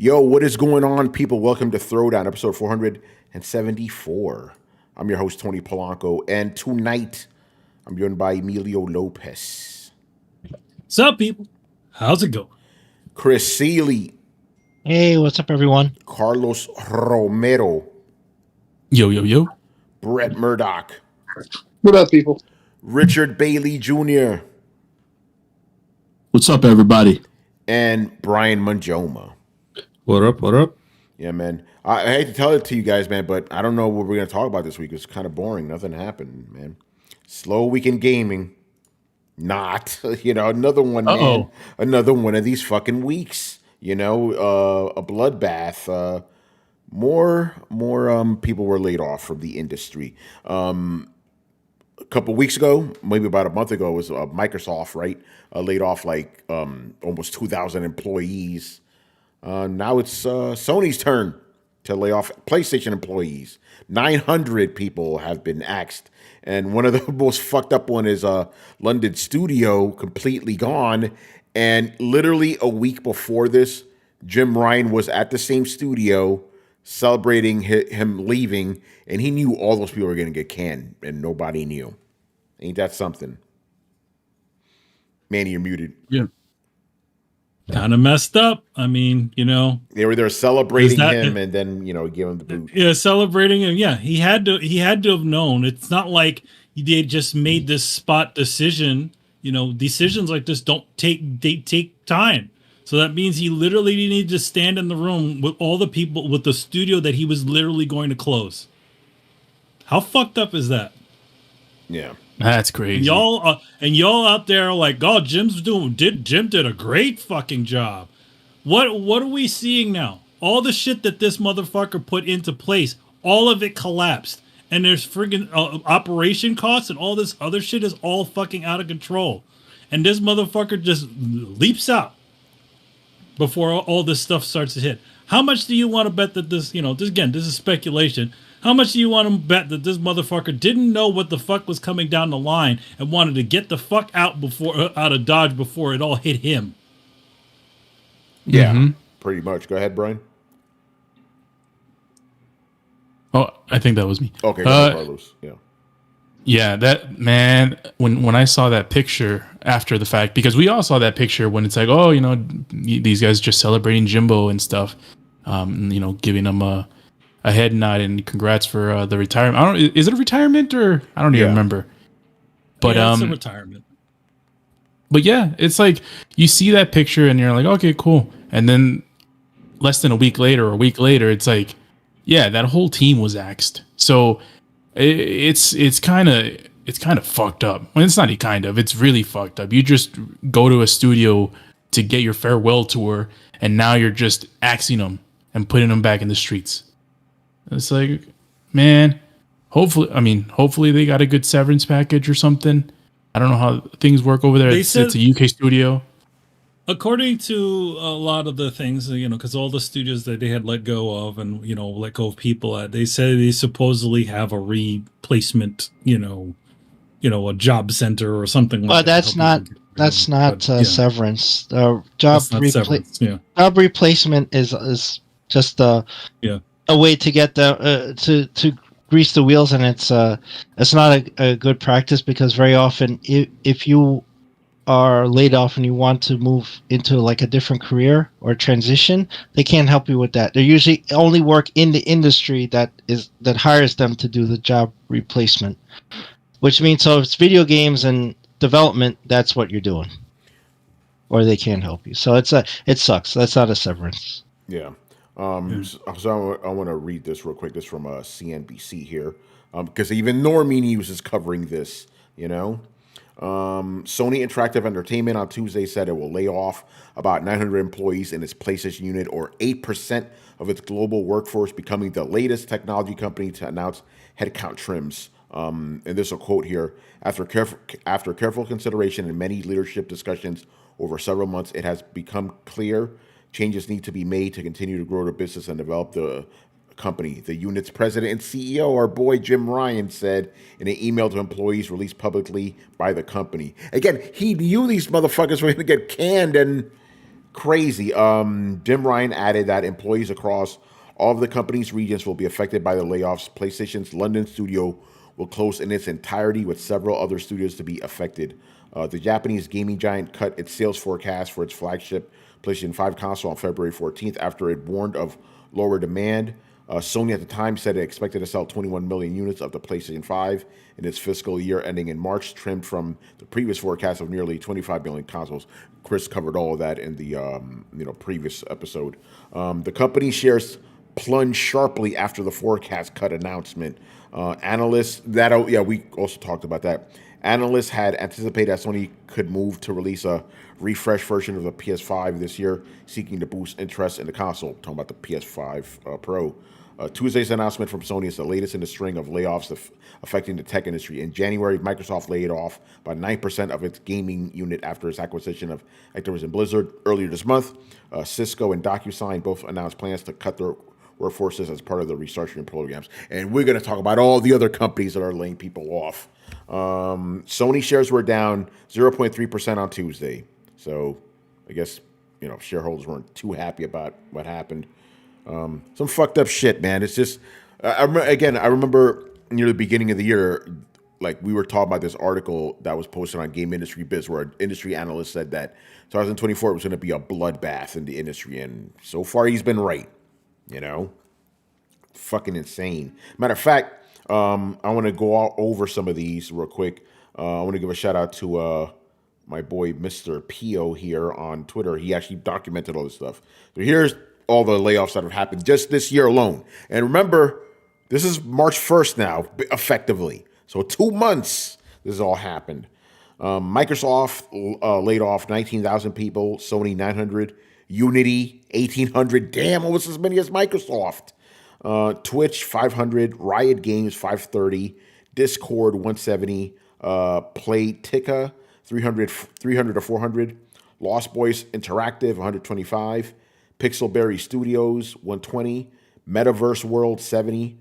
Yo, what is going on, people? Welcome to Throwdown, episode 474. I'm your host, Tony Polanco, and tonight I'm joined by Emilio Lopez. What's up, people? How's it going? Chris Seeley. Hey, what's up, everyone? Carlos Romero. Yo, yo, yo. Brett Murdoch. What up, people? Richard Bailey Jr. What's up, everybody? And Brian Manjoma. What up, what up? Yeah, man. I hate to tell it to you guys, man, but I don't know what we're going to talk about this week. It's kind of boring. Nothing happened, man. Slow week in gaming. Not. Another one, man. Another one of these fucking weeks. A bloodbath. More people were laid off from the industry. A couple weeks ago, maybe about a month ago, was Microsoft, right? Laid off like almost 2,000 employees. Now it's Sony's turn to lay off PlayStation employees. 900 people have been axed. And one of the most fucked up one is London studio completely gone. And literally a week before this, Jim Ryan was at the same studio celebrating him leaving. And he knew all those people were going to get canned and nobody knew. Ain't that something? Manny, you're muted. Yeah. Kind of messed up. I mean, they were there celebrating him and then, give him the boot. Yeah, celebrating him. Yeah, he had to have known. It's not like they just made this spot decision. Decisions like this take time. So that means he literally needed to stand in the room with all the people with the studio that he was literally going to close. How fucked up is that? Yeah. That's crazy. And y'all out there are like, oh, Jim did a great fucking job. What are we seeing now? All the shit that this motherfucker put into place, all of it collapsed. And there's friggin' operation costs and all this other shit is all fucking out of control. And this motherfucker just leaps out before all this stuff starts to hit. How much do you want to bet that this is speculation. How much do you want to bet that this motherfucker didn't know what the fuck was coming down the line and wanted to get the fuck out of Dodge before it all hit him? Yeah, pretty much. Go ahead, Brian. Oh, I think that was me. Okay, Carlos. Yeah. Yeah, that man. When I saw that picture after the fact, because we all saw that picture when it's like, oh, these guys just celebrating Jimbo and stuff, giving them a head nod and congrats for the retirement. Is it a retirement or I don't even remember. But yeah, it's a retirement. But yeah, it's like you see that picture and you're like, okay, cool. And then less than a week later, it's like, yeah, that whole team was axed. So it's kind of fucked up. Well, it's not it's really fucked up. You just go to a studio to get your farewell tour, and now you're just axing them and putting them back in the streets. It's like, man, hopefully they got a good severance package or something. I don't know how things work over there. It's a UK studio. According to a lot of the things, because all the studios that they had let go of and, let go of people at, they said they supposedly have a replacement, a job center or something like that. That's not severance. Job replacement is just a way to get to grease the wheels, and it's not a good practice, because very often if you are laid off and you want to move into like a different career or transition, they can't help you with that. They usually only work in the industry that hires them to do the job replacement, which means so if it's video games and development, that's what you're doing, or they can't help you. So it sucks. That's not a severance. Yeah. So I want to read this real quick. This from CNBC here, because even Normie News is covering this. Sony Interactive Entertainment on Tuesday said it will lay off about 900 employees in its PlayStation unit, or 8% of its global workforce, becoming the latest technology company to announce headcount trims. And there's a quote here: after careful consideration and many leadership discussions over several months, it has become clear changes need to be made to continue to grow the business and develop the company. The unit's president and CEO, our boy Jim Ryan, said in an email to employees released publicly by the company. Again, he knew these motherfuckers were going to get canned, and Crazy. Jim Ryan added that employees across all of the company's regions will be affected by the layoffs. PlayStation's London studio will close in its entirety, with several other studios to be affected. The Japanese gaming giant cut its sales forecast for its flagship PlayStation 5 console on February 14th after it warned of lower demand. Sony at the time said it expected to sell 21 million units of the PlayStation 5 in its fiscal year ending in March, trimmed from the previous forecast of nearly 25 million consoles. Chris covered all of that in the previous episode. The company shares plunged sharply after the forecast cut announcement. We also talked about that. Analysts had anticipated that Sony could move to release a refreshed version of the PS5 this year, seeking to boost interest in the console. Talking about the PS5 Pro. Tuesday's announcement from Sony is the latest in a string of layoffs affecting the tech industry. In January, Microsoft laid off about 9% of its gaming unit after its acquisition of Activision Blizzard. Earlier this month, Cisco and DocuSign both announced plans to cut their workforces as part of the restructuring programs. And we're going to talk about all the other companies that are laying people off. Sony shares were down 0.3% on Tuesday. So I guess, shareholders weren't too happy about what happened. Some fucked up shit, man. It's just, I remember near the beginning of the year, like we were talking about this article that was posted on Game Industry Biz, where an industry analyst said that 2024 was going to be a bloodbath in the industry, and so far he's been right. Fucking insane. Matter of fact, I want to go all over some of these real quick. I want to give a shout out to my boy Mr. Pio here on Twitter. He actually documented all this stuff. So here's all the layoffs that have happened just this year alone. And remember, this is March 1st now, effectively. So 2 months this has all happened. Microsoft laid off 19,000 people, Sony 900, Unity 1,800, damn, almost as many as Microsoft. Twitch 500, Riot Games 530, Discord 170, Playtika 300 to 400, Lost Boys Interactive 125, Pixelberry Studios 120, Metaverse World 70,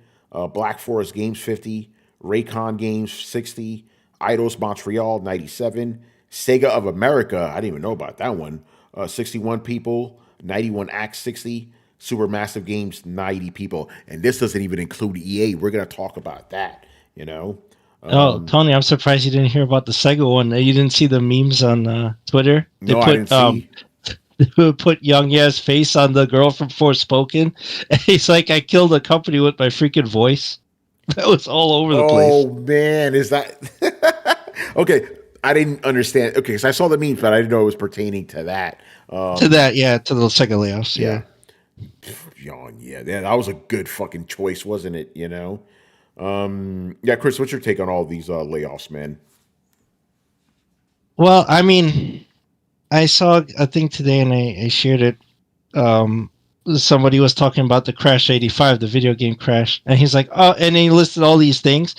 Black Forest Games 50, Raycon Games 60, Eidos Montreal 97, Sega of America, I didn't even know about that one, 61 people, 91 Acts 60, Supermassive Games 90 people, and this doesn't even include EA. We're going to talk about that, Tony, I'm surprised you didn't hear about the Sega one. You didn't see the memes on Twitter? I didn't see. Put Young Ye's face on the girl from Forspoken. And he's like, I killed a company with my freaking voice. That was all over the place. Oh, man. Is that... Okay. I didn't understand. Okay, so I saw the memes, but I didn't know it was pertaining to that. To the Sega layoffs, yeah. Yeah, that was a good fucking choice, wasn't it? Chris, what's your take on all these layoffs, man? Well, I mean, I saw a thing today and I shared it. Somebody was talking about the Crash 85, the video game Crash, and he's like, oh, and he listed all these things.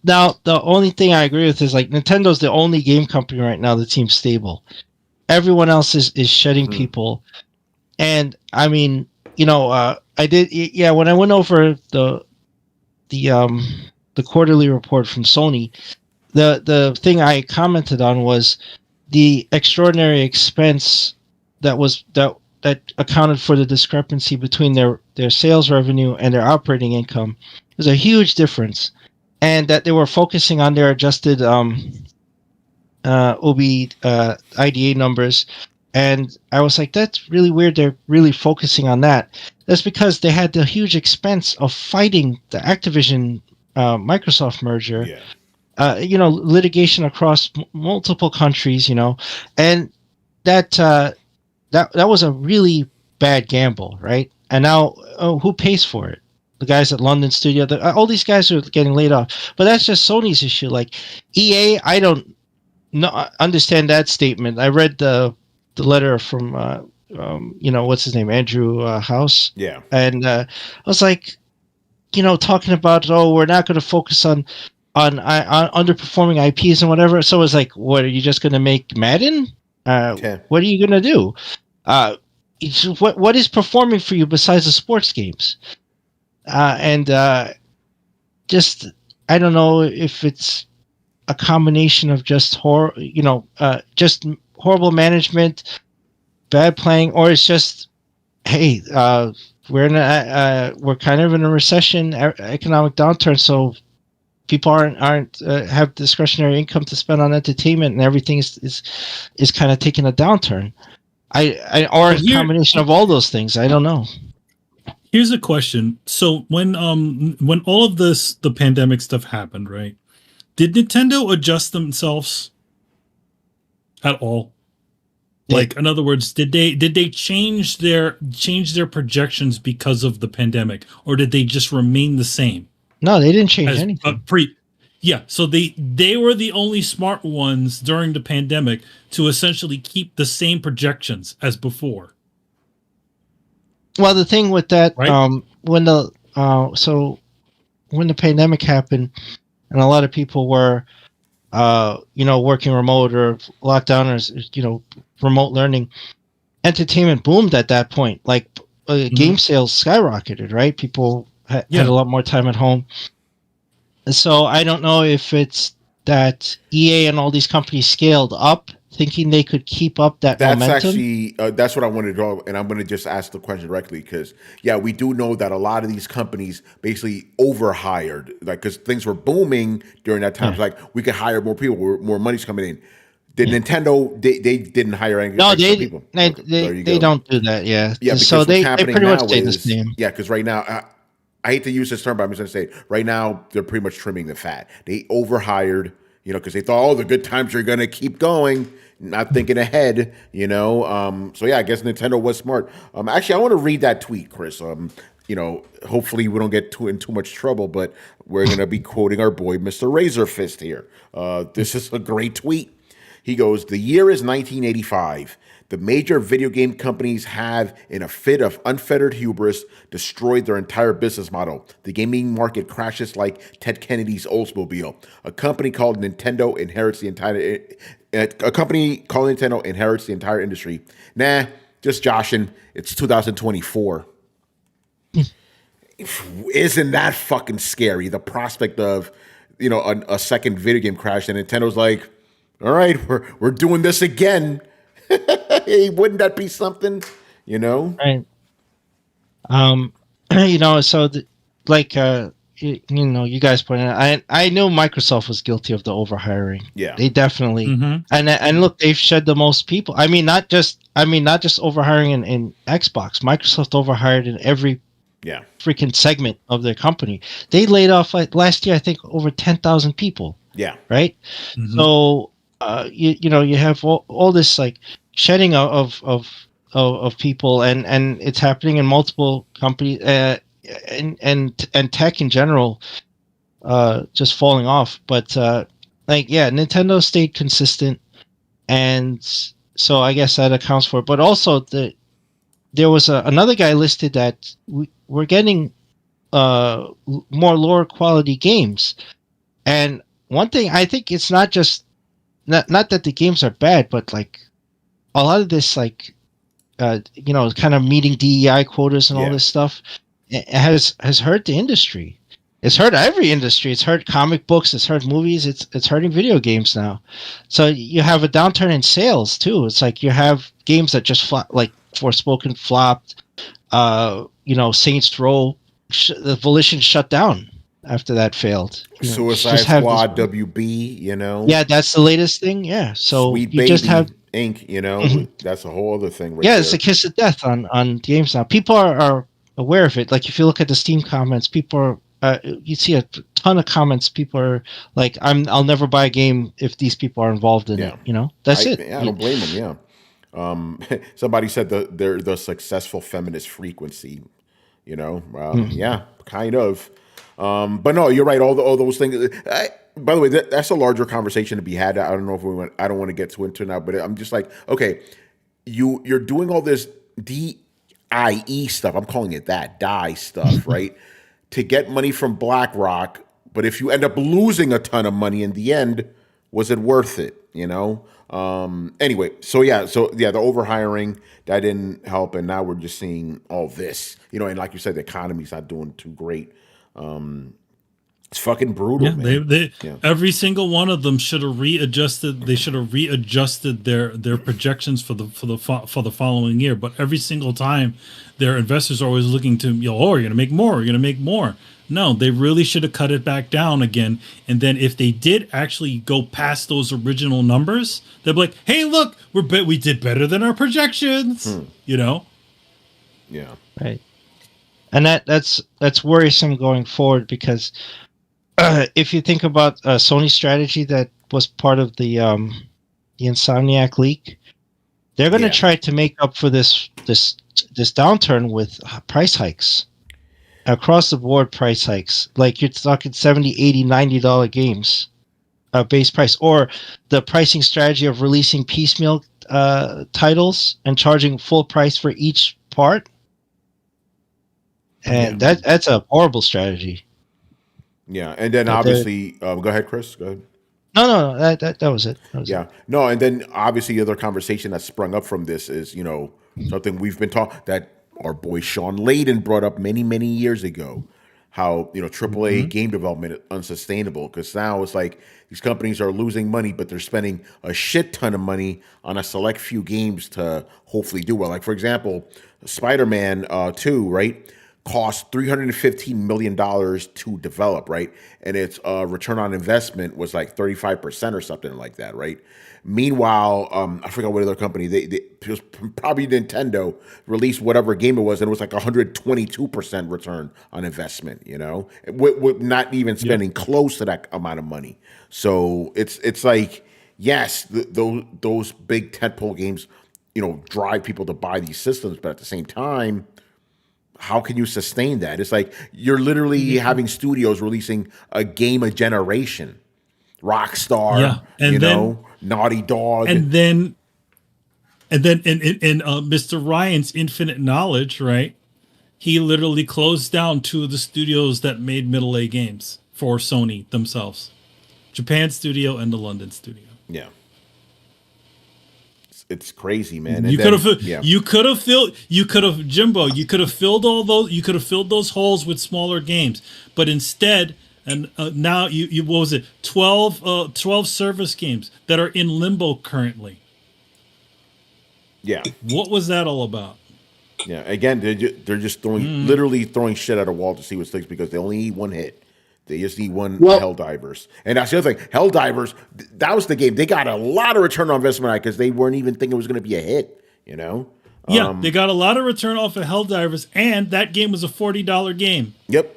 Now, the only thing I agree with is like Nintendo's the only game company right now that seems stable. Everyone else is shedding people. And I mean, I did, when I went over the quarterly report from Sony, the thing I commented on was the extraordinary expense that accounted for the discrepancy between their sales revenue and their operating income. There's a huge difference, and that they were focusing on their adjusted IDA numbers. And I was like, that's really weird. They're really focusing on that. That's because they had the huge expense of fighting the Activision Microsoft merger. Yeah. Litigation across multiple countries. And that was a really bad gamble, right? And now, who pays for it? The guys at London Studio. All these guys are getting laid off. But that's just Sony's issue. Like EA, I don't understand that statement. I read the letter from what's his name, Andrew House. Yeah. And I was like, talking about, we're not going to focus on underperforming IPs and whatever. So it's like, what, are you just going to make Madden? What are you going to do? What is performing for you besides the sports games? Just, I don't know if it's a combination of just just horrible management, bad playing, or it's just, hey, we're kind of in a recession, economic downturn, so people aren't have discretionary income to spend on entertainment, and everything is kind of taking a downturn. Or a combination of all those things. I don't know. Here's a question. So when all of the pandemic stuff happened, right? Did Nintendo adjust themselves at all? Like, in other words, did they change their projections because of the pandemic, or did they just remain the same? No, they didn't change anything. Yeah, so they were the only smart ones during the pandemic to essentially keep the same projections as before. Well, the thing with that, right? when the pandemic happened, and a lot of people were, working remote or locked down, or remote learning, entertainment boomed at that point. Like game sales skyrocketed, right? People had a lot more time at home. So I don't know if it's that EA and all these companies scaled up, thinking they could keep up that momentum. That's actually that's what I wanted to draw, and I'm going to just ask the question directly because we do know that a lot of these companies basically overhired, like because things were booming during that time. It's like we could hire more people, more money's coming in. Did Nintendo? They didn't hire any people. They don't do that. Yeah. So they pretty much stay the same. Yeah, because right now. I hate to use this term, but I'm just going to say right now they're pretty much trimming the fat. They overhired, because they thought, the good times are going to keep going, not thinking ahead, So I guess Nintendo was smart. Actually, I want to read that tweet, Chris. Hopefully we don't get in too much trouble, but we're going to be quoting our boy Mr. Razorfist here. This is a great tweet. He goes, "The year is 1985. The major video game companies have, in a fit of unfettered hubris, destroyed their entire business model. The gaming market crashes like Ted Kennedy's Oldsmobile. A company called Nintendo inherits the entire industry. Nah, just joshing. It's 2024." Isn't that fucking scary? The prospect of, a second video game crash, and Nintendo's like, all right, we're doing this again. Hey, wouldn't that be something? Right. So you guys pointed out, I know Microsoft was guilty of the overhiring. Yeah, they definitely. And look, they've shed the most people. Not just overhiring in Xbox. Microsoft overhired in every freaking segment of their company. They laid off last year, I think, over 10,000 people. Yeah. Right. So you have all this shedding of people, and it's happening in multiple companies, and tech in general, just falling off. But Nintendo stayed consistent, and so I guess that accounts for it. But also there was another guy listed that we're getting more lower quality games, and one thing I think it's not just not that the games are bad, but a lot of this kind of meeting DEI quotas and all this stuff, it has hurt the industry. It's hurt every industry. It's hurt comic books. It's hurt movies. It's hurting video games now. So you have a downturn in sales too. It's like you have games that just like Forspoken flopped. Saints Row, the Volition shut down after that failed. Suicide Squad WB, Yeah, that's the latest thing. Yeah, so Sweet you Baby just have Inc. That's a whole other thing. It's a kiss of death on games now. People are aware of it. Like if you look at the Steam comments, people are you see a ton of comments. People are like, I'll never buy a game if these people are involved in it. That's it. Yeah, I don't blame them. Yeah. Somebody said they're the successful feminist frequency. Yeah, kind of. But no, you're right. All those things. By the way, that's a larger conversation to be had. I don't know if I don't want to get too into it now, but I'm just like, okay, you're doing all this DIE stuff. I'm calling it that DIE stuff, right? To get money from BlackRock, but if you end up losing a ton of money in the end, was it worth it? Anyway, the overhiring that didn't help, and now we're just seeing all this. And like you said, the economy's not doing too great. It's fucking brutal, Yeah, man. they every single one of them should have readjusted. They should have readjusted their projections for the following year. But every single time, their investors are always looking to, oh, you're gonna make more. You're gonna make more. No, they really should have cut it back down again. And then if they did actually go past those original numbers, they'd be like, hey, look, we did better than our projections. You know? Yeah. Right. And that's worrisome going forward, because if you think about Sony's strategy that was part of the Insomniac leak, they're going to try to make up for this downturn with price hikes. Across the board price hikes. Like you're talking $70, $80, $90 games base price, or the pricing strategy of releasing piecemeal titles and charging full price for each part. And that's a horrible strategy. Yeah, and then obviously, go ahead, Chris. Go ahead. No, that was it. No, and then obviously the other conversation that sprung up from this is, something we've been talking, that our boy Sean Layden brought up many, many years ago, how, AAA game development is unsustainable, because now it's like these companies are losing money, but they're spending a shit ton of money on a select few games to hopefully do well. Like, for example, Spider-Man 2, right? Cost $315 million to develop, right? And its return on investment was like 35% or something like that, right? Meanwhile, I forgot what other company, it was probably Nintendo, released whatever game it was, and it was like 122% return on investment, with not even spending close to that amount of money. So it's like, yes, those big tentpole games, drive people to buy these systems, but at the same time, how can you sustain that? It's like you're literally having studios releasing a game a generation. Rockstar, Naughty Dog. And then in Mr. Ryan's infinite knowledge, right? He literally closed down two of the studios that made middle A games for Sony themselves. Japan studio and the London studio. Yeah. It's crazy, man. You could have filled all those. You could have filled those holes with smaller games, but instead, and now you what was it? 12 service games that are in limbo currently. Yeah. What was that all about? Yeah. Again, they're just literally throwing shit at a wall to see what sticks, because they only need one hit. They just need one Helldivers. And that's the other thing. Helldivers, that was the game. They got a lot of return on investment because they weren't even thinking it was going to be a hit, Yeah, they got a lot of return off of Helldivers, and that game was a $40 game. Yep.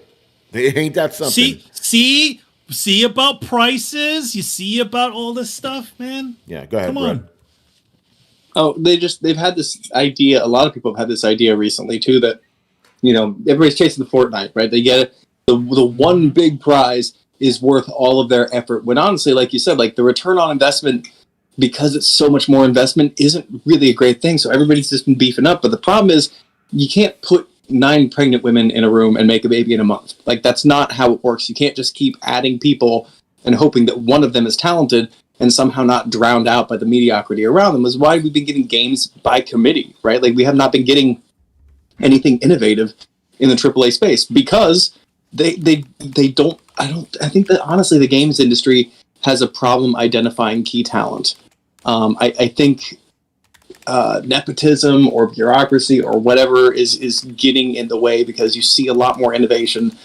Ain't that something? See about prices? You see about all this stuff, man? Yeah, go ahead, Come on. Oh, they've had this idea. A lot of people have had this idea recently, too, that, everybody's chasing the Fortnite, right? They get it. The one big prize is worth all of their effort. When honestly, like you said, like the return on investment, because it's so much more investment, isn't really a great thing. So everybody's just been beefing up. But the problem is you can't put 9 pregnant women in a room and make a baby in a month. Like that's not how it works. You can't just keep adding people and hoping that one of them is talented and somehow not drowned out by the mediocrity around them. Is why we've been getting games by committee, right? Like we have not been getting anything innovative in the AAA space because they don't. I think that honestly, the games industry has a problem identifying key talent. I think nepotism or bureaucracy or whatever is getting in the way because you see a lot more innovation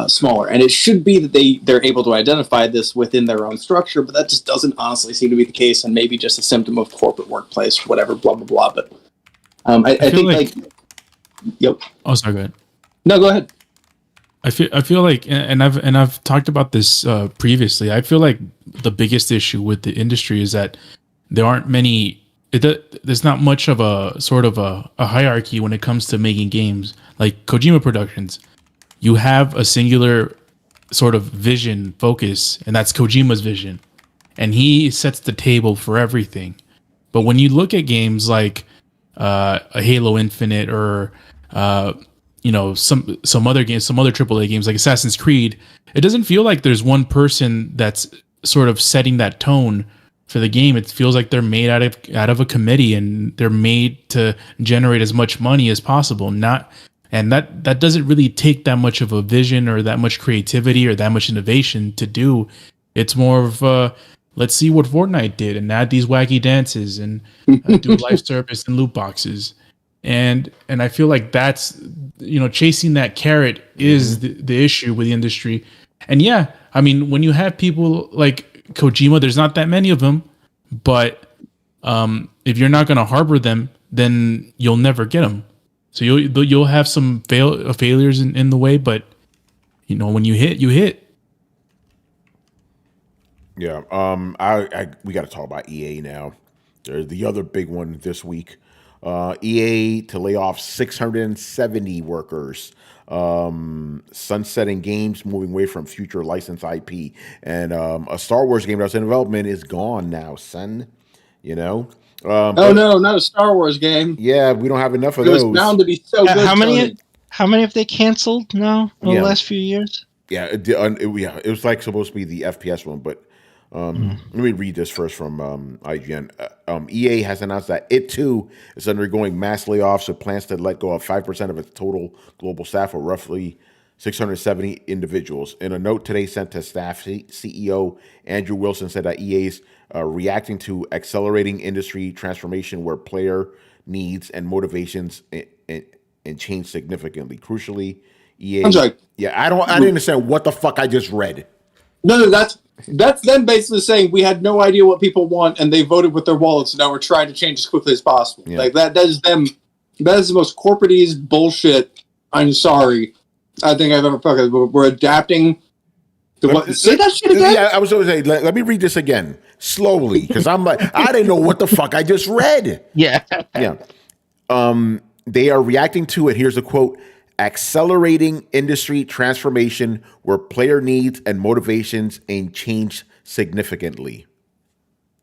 smaller, and it should be that they're able to identify this within their own structure, but that just doesn't honestly seem to be the case, and maybe just a symptom of corporate workplace, whatever, blah blah blah. But I think like yep. Oh, sorry, go ahead. No, go ahead. I feel like, and I've talked about this previously. I feel like the biggest issue with the industry is that there aren't many. There's not much of a sort of a hierarchy when it comes to making games. Like Kojima Productions, you have a singular sort of vision focus, and that's Kojima's vision, and he sets the table for everything. But when you look at games like a Halo Infinite or some other games, some other AAA games like Assassin's Creed, it doesn't feel like there's one person that's sort of setting that tone for the game. It feels like they're made out of a committee, and they're made to generate as much money as possible, not And that doesn't really take that much of a vision or that much creativity or that much innovation to do. It's more of let's see what Fortnite did and add these wacky dances and do live service and loot boxes. And I feel like that's, chasing that carrot is the issue with the industry. And yeah, I mean, when you have people like Kojima, there's not that many of them, but if you're not going to harbor them, then you'll never get them. So you'll have some failures in the way, but when you hit, you hit. Yeah. We got to talk about EA now. They're the other big one this week. EA to lay off 670 workers. Sunsetting games, moving away from future licensed IP, and a Star Wars game that's in development is gone now, son. No, not a Star Wars game. Yeah, we don't have enough of those. It was bound to be so good. How many have they canceled now in the last few years? Yeah, it was like supposed to be the FPS one, but let me read this first from IGN. EA has announced that it too is undergoing mass layoffs with plans to let go of 5% of its total global staff, or roughly 670 individuals. In a note today sent to staff, CEO Andrew Wilson said that EA is reacting to accelerating industry transformation where player needs and motivations and change significantly. Crucially, EA. I'm sorry. Yeah, I didn't understand what the fuck I just read. No, that's them basically saying we had no idea what people want and they voted with their wallets. Now we're trying to change as quickly as possible. Yeah. Like that is them. That is the most corporatese bullshit. I'm sorry. I think I've ever fucking. We're adapting. Say that shit again. Yeah, I was going to say. Let me read this again slowly because I'm like I didn't know what the fuck I just read. Yeah. Yeah. They are reacting to it. Here's a quote: accelerating industry transformation where player needs and motivations ain't changed significantly.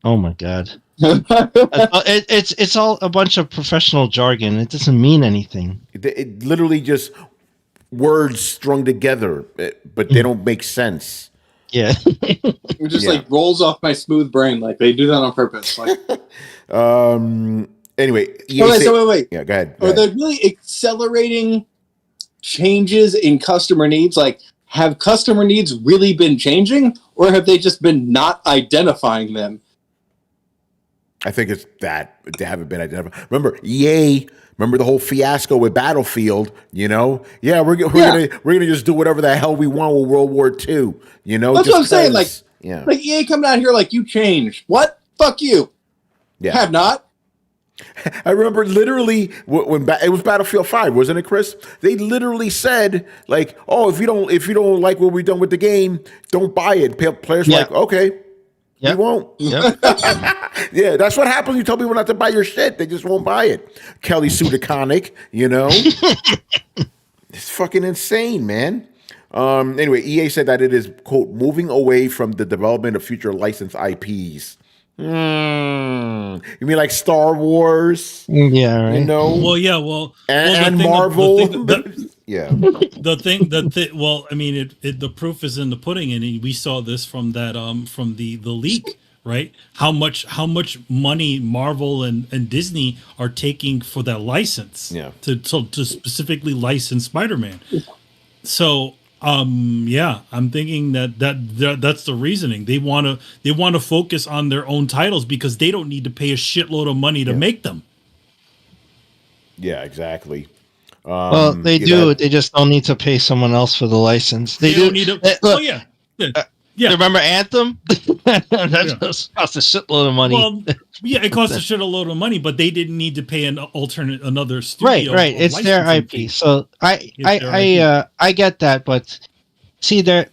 Oh my god. It's all a bunch of professional jargon. It doesn't mean anything. It literally just words strung together, but they don't make sense. Yeah. It just like rolls off my smooth brain. Like they do that on purpose. Like anyway. Wait. Yeah, go ahead. Are they really accelerating changes in customer needs? Like, have customer needs really been changing, or have they just been not identifying them? I think it's that they haven't been identified. Remember, EA. Remember the whole fiasco with Battlefield. Yeah, we're gonna just do whatever the hell we want with World War II. That's what I'm saying. Like EA coming out here like you changed. What? Fuck you. Yeah, have not. I remember literally when it was Battlefield 5, wasn't it, Chris? They literally said like, "Oh, if you don't like what we've done with the game, don't buy it." Players were like, "Okay, we won't." Yep. Yeah, that's what happens. You tell people not to buy your shit; they just won't buy it. Kelly Sudaconic, it's fucking insane, man. Anyway, EA said that it is quote moving away from the development of future licensed IPs. You mean like Star Wars? Yeah, right. Well, yeah, and Marvel. Yeah. Well, I mean, the proof is in the pudding, and we saw this from that from the leak, right? How much money Marvel and Disney are taking for that license? Yeah. To specifically license Spider-Man. So. I'm thinking that's the reasoning. They want to focus on their own titles because they don't need to pay a shitload of money to make them. Yeah, exactly. Well, they do. They just don't need to pay someone else for the license. They don't need to. Yeah. Remember Anthem? That just cost a shitload of money. Well, yeah, it cost a shitload of money, but they didn't need to pay another studio. Right. It's their IP. Fee. So I get that, but see, they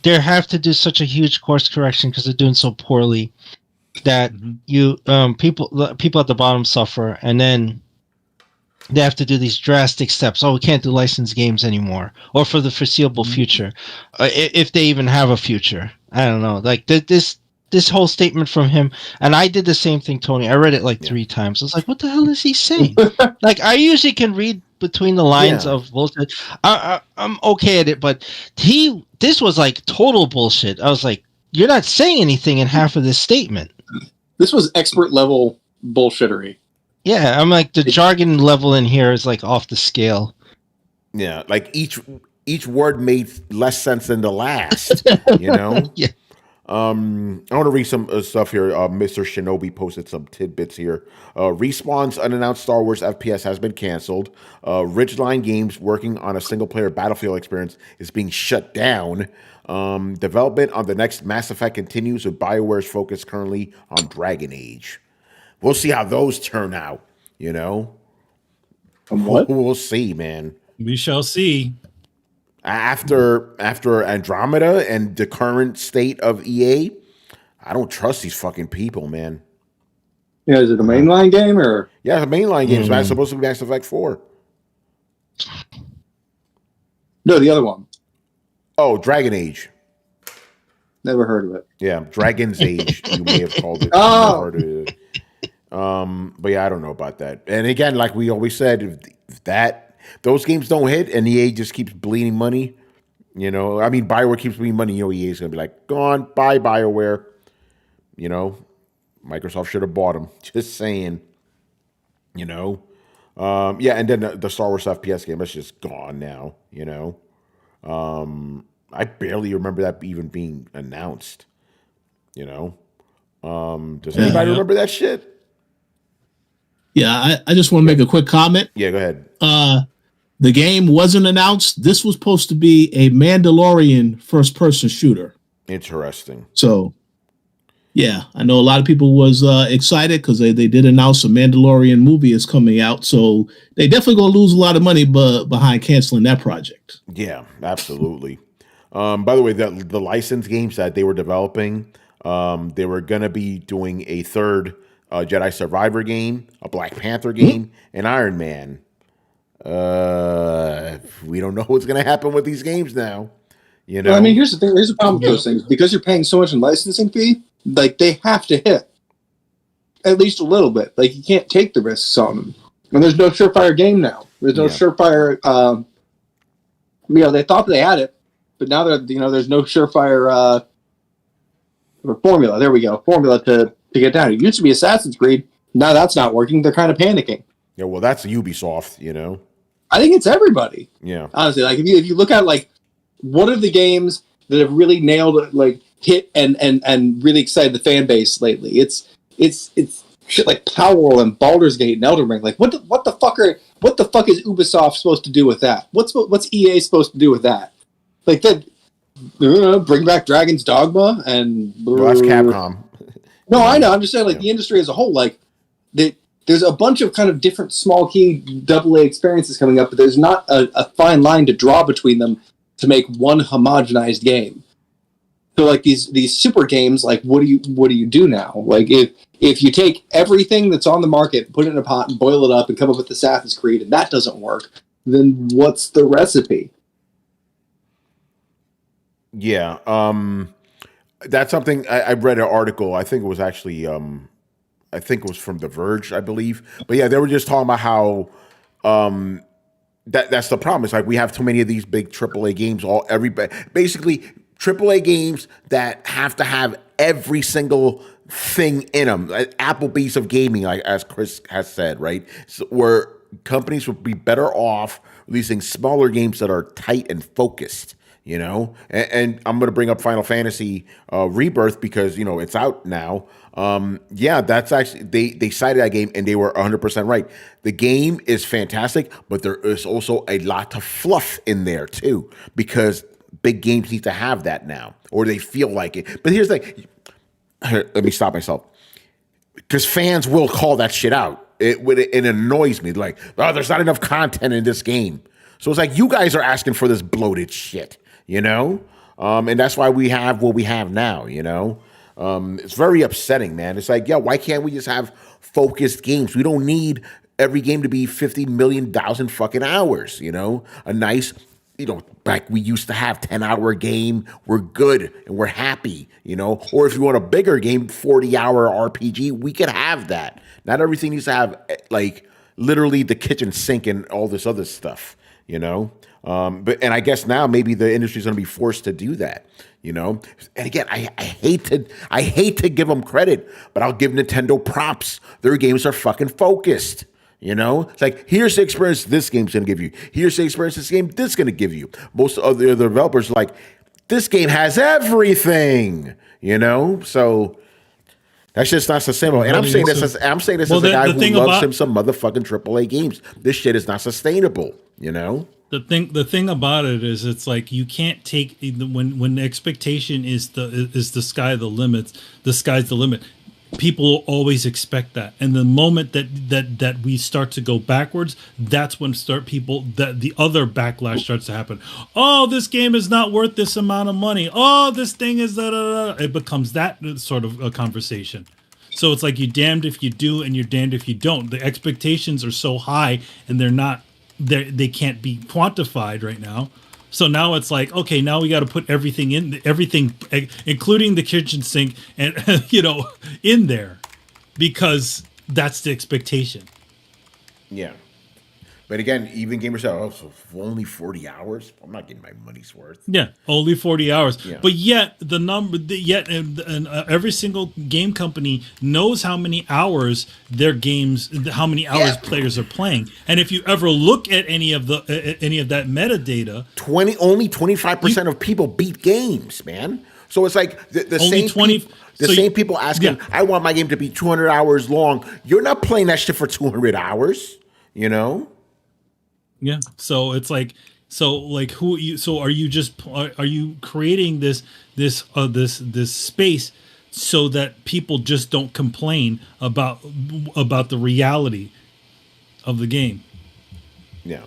have to do such a huge course correction because they're doing so poorly that people at the bottom suffer, and then they have to do these drastic steps. Oh, we can't do licensed games anymore, or for the foreseeable future, if they even have a future. I don't know. Like this whole statement from him, and I did the same thing, Tony. I read it like 3 times. I was like, "What the hell is he saying?" Like I usually can read between the lines of bullshit. I'm okay at it, but this was like total bullshit. I was like, "You're not saying anything in half of this statement." This was expert level bullshittery. Yeah, I'm like the jargon level in here is like off the scale. Yeah, like each word made less sense than the last. You know. Yeah. I want to read some stuff here. Mr. Shinobi posted some tidbits here. Respawn's unannounced Star Wars FPS has been canceled. Ridgeline Games, working on a single-player Battlefield experience, is being shut down. Development on the next Mass Effect continues, with BioWare's focus currently on Dragon Age. We'll see how those turn out. You know, What? we'll see, man. We shall see. After Andromeda and the current state of EA, I don't trust these fucking people, man. Yeah, is it a mainline game or? Yeah, the mainline game is supposed to be Mass Effect 4. No, the other one. Oh, Dragon Age. Never heard of it. Yeah, Dragon's Age, you may have called it. Oh. Heard of it. But yeah, I don't know about that. And again, like we always said, if those games don't hit and EA just keeps bleeding money, you know, I mean, BioWare keeps bleeding money, you know, EA is going to be like, go on, buy BioWare. You know, Microsoft should have bought them. Just saying, you know. Yeah, and then the Star Wars FPS game, that's just gone now, you know. I barely remember that even being announced, you know. Does anybody remember that shit? Yeah, I just want to make a quick comment. Yeah, go ahead. The game wasn't announced. This was supposed to be a Mandalorian first-person shooter. Interesting. So, yeah, I know a lot of people was excited because they did announce a Mandalorian movie is coming out. So they definitely going to lose a lot of money behind canceling that project. Yeah, absolutely. By the way, the licensed games that they were developing, they were going to be doing a third Jedi Survivor game, a Black Panther game, and Iron Man. We don't know what's going to happen with these games now. You know, Well, I mean, here's the thing. Here's the problem with those things. Because you're paying so much in licensing fee, like they have to hit at least a little bit. Like you can't take the risks on them. And there's no surefire game now. There's no surefire. You know, they thought they had it, but now there's no surefire formula. There we go, formula to get down. It used to be Assassin's Creed. Now that's not working. They're kind of panicking. Yeah, well, that's Ubisoft. You know. I think it's everybody. Yeah. Honestly, like if you look at like what are the games that have really nailed like hit and really excited the fan base lately? It's shit like Power World and Baldur's Gate and Elden Ring. Like what the fuck is Ubisoft supposed to do with that? What's EA supposed to do with that? Like that bring back Dragon's Dogma and Well, that's Capcom. No, I know. I'm just saying like the industry as a whole, like there's a bunch of kind of different small key AA experiences coming up, but there's not a fine line to draw between them to make one homogenized game. So like these super games, like what do you do now? Like if you take everything that's on the market, put it in a pot and boil it up and come up with Assassin's Creed, and that doesn't work, then what's the recipe? Yeah. That's something I read an article. I think it was actually I think it was from The Verge, I believe. But yeah, they were just talking about how that's the problem. It's like we have too many of these big AAA games. Basically AAA games that have to have every single thing in them. Like Applebee's of gaming, like as Chris has said, right? So where companies would be better off releasing smaller games that are tight and focused. You know, and I'm going to bring up Final Fantasy Rebirth because, you know, it's out now. Yeah, that's actually, they cited that game and they were 100% right. The game is fantastic, but there is also a lot of fluff in there too, because big games need to have that now, or they feel like it. But here's the thing. Let me stop myself. Because fans will call that shit out. It annoys me. Like, oh, there's not enough content in this game. So it's like, you guys are asking for this bloated shit. You know, and that's why we have what we have now, you know. It's very upsetting, man. It's like, yeah, why can't we just have focused games? We don't need every game to be 50 million thousand fucking hours, you know. A nice, you know, like we used to have 10-hour game. We're good and we're happy, you know. Or if you want a bigger game, 40-hour RPG, we could have that. Not everything needs to have like literally the kitchen sink and all this other stuff. you know. And I guess now maybe the industry's going to be forced to do that, you know. And again, I hate to give them credit, but I'll give Nintendo props. Their games are fucking focused. You know, it's like, here's the experience this game's going to give you. Here's the experience this game this going to give you. Most of the other developers are like, this game has everything, you know? So that's just not sustainable. And I'm saying this as a guy who loves him some motherfucking AAA games. This shit is not sustainable, you know? The thing about it is, it's like you can't take when the expectation is the sky the limit. The sky's the limit. People always expect that, and the moment that we start to go backwards, that's when the other backlash starts to happen. Oh, this game is not worth this amount of money. Oh, this thing is it becomes that sort of a conversation. So it's like you're damned if you do and you're damned if you don't. The expectations are so high, and they can't be quantified right now. So now it's like, okay, now we got to put everything, including the kitchen sink, and in there, because that's the expectation. Yeah. But again, even gamers say, oh, so only 40 hours? I'm not getting my money's worth. Yeah, only 40 hours. Yeah. But yet, every single game company knows how many hours their games, how many hours players are playing. And if you ever look at any of that metadata, only 25% of people beat games, man. So it's like the same people asking, I want my game to be 200 hours long. You're not playing that shit for 200 hours, you know? Yeah. So it's like, are you creating this space so that people just don't complain about the reality of the game? Yeah.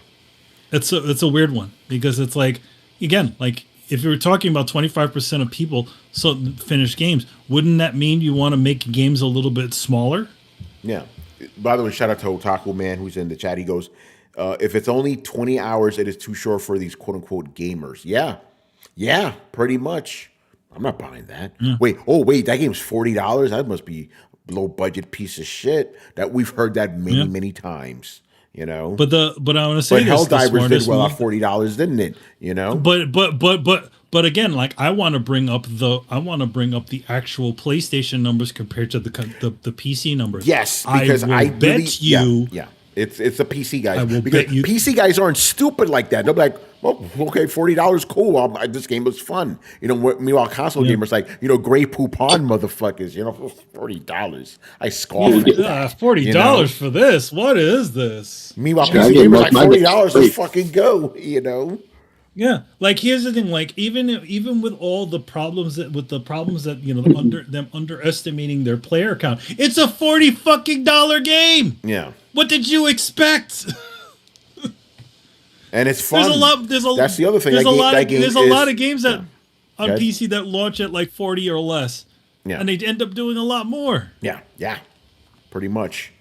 It's a weird one, because it's like, again, like if you were talking about 25% of people finish games, wouldn't that mean you want to make games a little bit smaller? Yeah. By the way, shout out to Otaku Man who's in the chat. He goes, if it's only 20 hours, it is too short for these quote unquote gamers. Yeah, pretty much. I'm not buying that. Yeah. Wait, that game's $40? That must be a low budget piece of shit. That we've heard that many times, you know. But I want to say, Helldivers did well at $40, didn't it? You know. But again, like I want to bring up the actual PlayStation numbers compared to the PC numbers. Yes, because I bet you. Yeah. It's the PC guys. Because PC guys aren't stupid like that. They'll be like, well, okay, $40, cool. This game was fun. You know, meanwhile, console gamers like, Grey Poupon motherfuckers, $40. I scoff at that. $40 for this? What is this? Meanwhile, PC gamers like $40, let's fucking go, Yeah, like here's the thing. Like even with all the problems that them underestimating their player count, it's a $40 game. Yeah. What did you expect? And it's fun. That's the other thing. There's a lot of games that on PC that launch at like 40 or less. Yeah. And they end up doing a lot more. Yeah. Pretty much.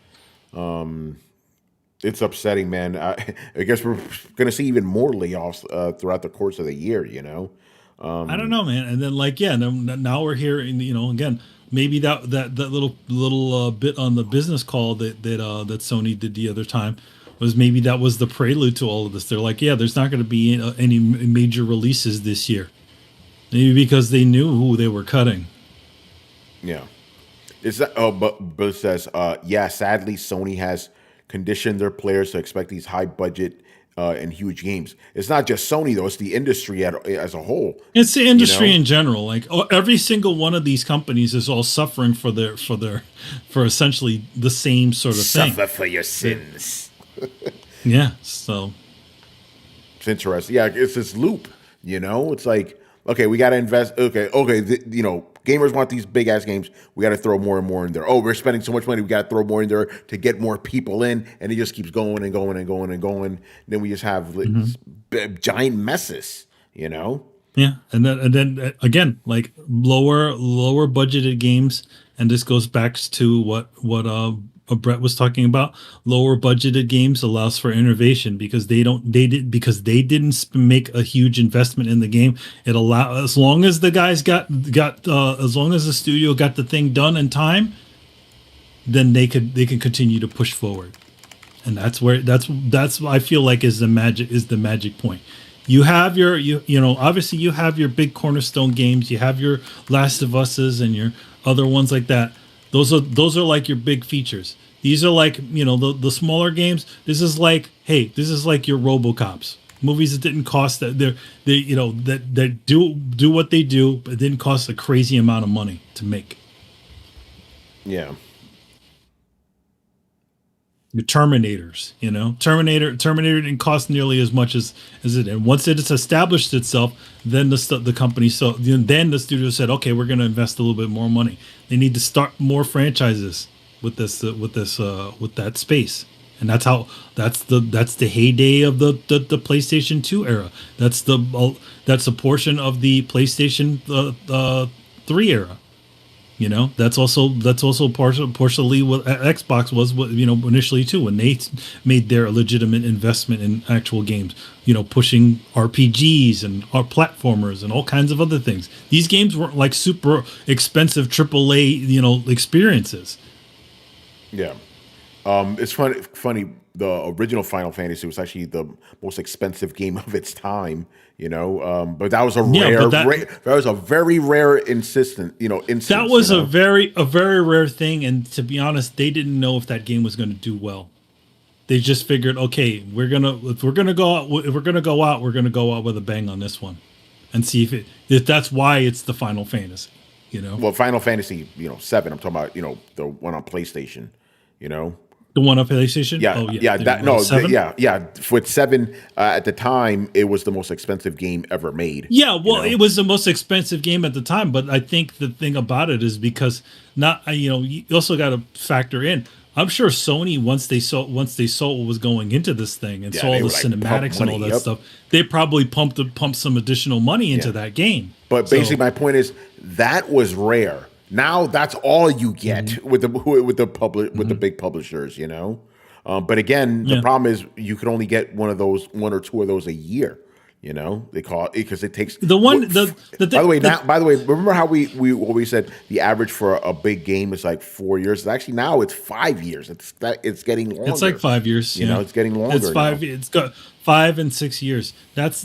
It's upsetting, man. I guess we're going to see even more layoffs throughout the course of the year, I don't know, man. And then now we're here, again, maybe that little bit on the business call that Sony did the other time was maybe that was the prelude to all of this. They're like, there's not going to be any major releases this year. Maybe because they knew who they were cutting. Yeah. But it says, sadly, Sony has condition their players to expect these high budget and huge games. It's not just Sony though; it's the industry as a whole. It's the industry in general. Like every single one of these companies is all suffering for essentially the same sort of thing. Suffer for your sins. Yeah, so it's interesting. Yeah, it's this loop. It's like, okay, we got to invest. Okay, gamers want these big ass games. We got to throw more and more in there. Oh, we're spending so much money. We got to throw more in there to get more people in, and it just keeps going and going and going and going. Then we just have giant messes. Yeah, and then again, like lower budgeted games, and this goes back to what Brett was talking about. Lower budgeted games allows for innovation because they didn't make a huge investment in the game. It as long as the guys as long as the studio got the thing done in time, then they can continue to push forward. And that's where I feel like is the magic point. You have your obviously you have your big cornerstone games, you have your Last of Us's and your other ones like that. Those are like your big features. These are like, the smaller games. This is like your RoboCops. Movies that didn't cost that that do what they do, but it didn't cost a crazy amount of money to make. Yeah. Your Terminators, Terminator didn't cost nearly as much as it. And once it has established itself, then the company then the studio said, okay, we're going to invest a little bit more money. They need to start more franchises with that space. And that's the heyday of the PlayStation 2 era. That's a portion of the PlayStation 3 era. That's also partially what Xbox was, initially too, when they made their legitimate investment in actual games, pushing RPGs and platformers and all kinds of other things. These games weren't like super expensive AAA, experiences. Yeah. It's funny. The original Final Fantasy was actually the most expensive game of its time, but that was that was a very rare instance. That was a very rare thing. And to be honest, they didn't know if that game was going to do well. They just figured, okay, if we're gonna go out with a bang on this one, and see if that's why it's the Final Fantasy. Well, Final Fantasy, 7. I'm talking about, the one on PlayStation. The one on PlayStation? Yeah, oh, yeah. With 7 at the time, it was the most expensive game ever made. Yeah, well, it was the most expensive game at the time, but I think the thing about it is because you also got to factor in. I'm sure Sony once they saw what was going into this thing and saw all the cinematics and all that stuff, they probably pumped some additional money into that game. But basically, my point is that was rare. Now that's all you get with the big publishers, But again, the problem is you could only get one or two of those a year. They call it because it takes the one. By the way, remember how we always said the average for a big game is like 4 years. Actually, now it's 5 years. It's getting longer. It's like 5 years. It's getting longer. It's 5. It's got 5 and 6 years. That's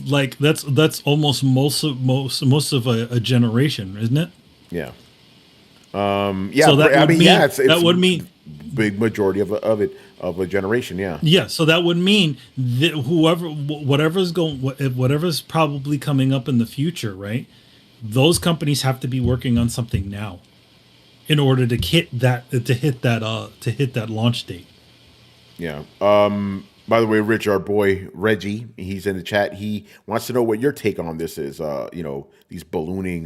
almost most of a generation, isn't it? Yeah. So that would mean big majority of a generation. Yeah. Yeah. So that would mean that whatever's probably coming up in the future, right? Those companies have to be working on something now, in order to hit that launch date. Yeah. By the way, Rich, our boy Reggie, he's in the chat. He wants to know what your take on this is. These ballooning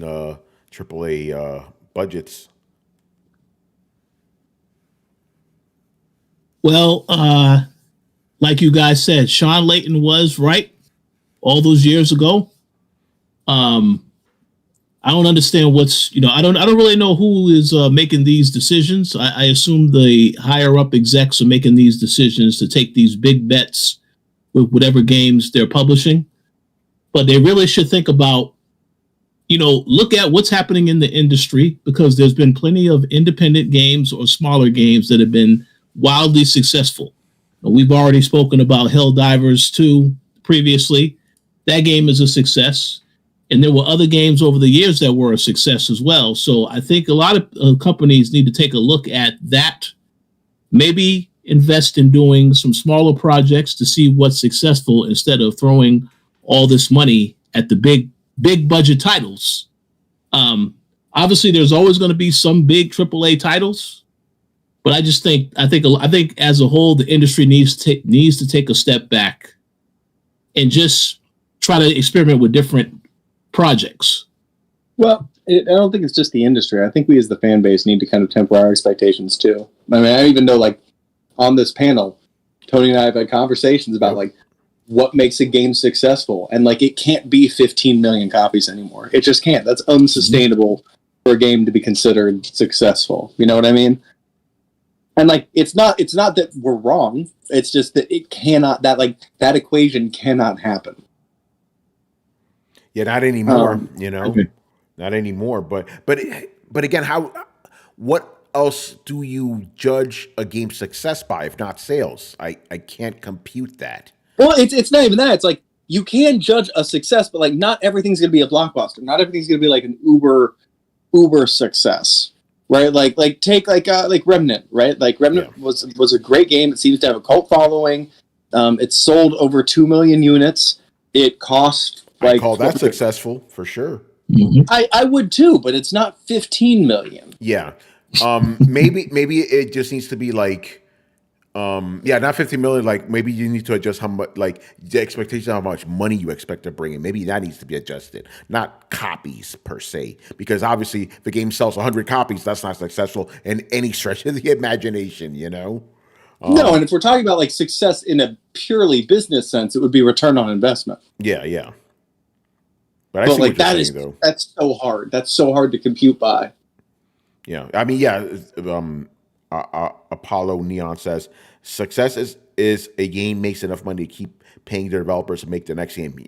AAA budgets. Well, like you guys said, Sean Layton was right all those years ago. I don't understand what's, I don't really know who is making these decisions. I assume the higher up execs are making these decisions to take these big bets with whatever games they're publishing. But they really should think about, look at what's happening in the industry, because there's been plenty of independent games or smaller games that have been wildly successful. We've already spoken about Helldivers 2 previously. That game is a success. And there were other games over the years that were a success as well. So I think a lot of companies need to take a look at that, maybe invest in doing some smaller projects to see what's successful instead of throwing all this money at the big budget titles. Obviously, there's always going to be some big AAA titles. But I think as a whole, the industry needs to take a step back and just try to experiment with different projects. Well, I don't think it's just the industry. I think we as the fan base need to kind of temper our expectations too. I mean, I even know, like, on this panel, Tony and I have had conversations about like what makes a game successful, and like it can't be 15 million copies anymore. It just can't. That's unsustainable for a game to be considered successful. You know what I mean? And like it's not that we're wrong. It's just that it cannot, that equation cannot happen. Yeah, not anymore. Okay. Not anymore. But again, what else do you judge a game's success by if not sales? I can't compute that. Well, it's not even that. It's like you can judge a success, but like not everything's going to be a blockbuster. Not everything's going to be like an uber success, right? Like take like Remnant, right? Like Remnant was a great game. It seems to have a cult following. It sold over 2 million units. It cost like I call that successful for sure. Mhm. I would too, but it's not 15 million. Yeah. Maybe it just needs to be like not 50 million. Like maybe you need to adjust how much, like the expectation of how much money you expect to bring in. Maybe that needs to be adjusted, not copies per se, because obviously if the game sells 100 copies, that's not successful in any stretch of the imagination, you know? No, and if we're talking about like success in a purely business sense, it would be return on investment. Yeah. But I But see like what you're saying, though. that's so hard. That's so hard to compute by. Yeah, I mean, Apollo Neon says success is a game makes enough money to keep paying their developers to make the next game. Pretty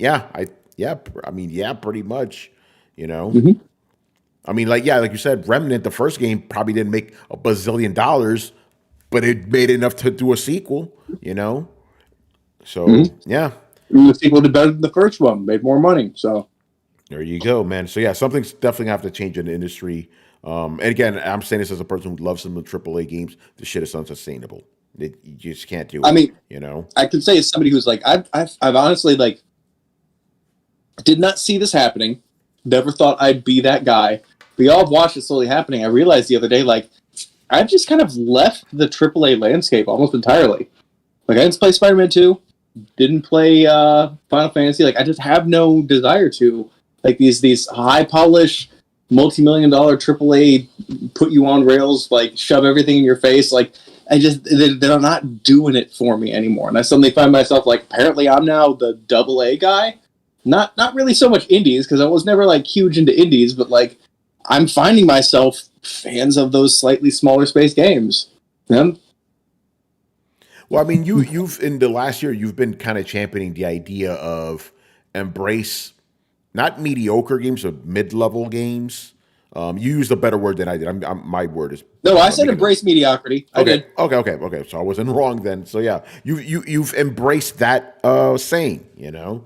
much. You know, Mhm. I mean, like you said, Remnant, the first game probably didn't make $1 bazillion, but it made enough to do a sequel. You know, so yeah, The sequel did better than the first one, made more money. So there you go, man. So yeah, something's definitely gonna have to change in the industry. And again, I'm saying this as a person who loves some of the AAA games. The shit is unsustainable. You just can't do it. I mean, you know, I can say as somebody who's like, I've honestly like did not see this happening. Never thought I'd be that guy. We all watched it slowly happening. I realized the other day, like, I've just kind of left the AAA landscape almost entirely. Like, I didn't play Spider-Man 2, didn't play Final Fantasy. Like, I just have no desire to. Like, these high-polished, multi-million-dollar AAA put you on rails, like, shove everything in your face. Like, they're not doing it for me anymore. And I suddenly find myself, like, apparently I'm now the AA guy. Not really so much indies, because I was never, like, huge into indies, but, like, I'm finding myself fans of those slightly smaller space games. Yeah. well, I mean, you've in the last year you've been kind of championing the idea of embrace not mediocre games, but mid-level games. You used a better word than I did. My word is No, I said embrace mediocrity. I did. Okay. So I wasn't wrong then. So yeah, you've embraced that saying, you know.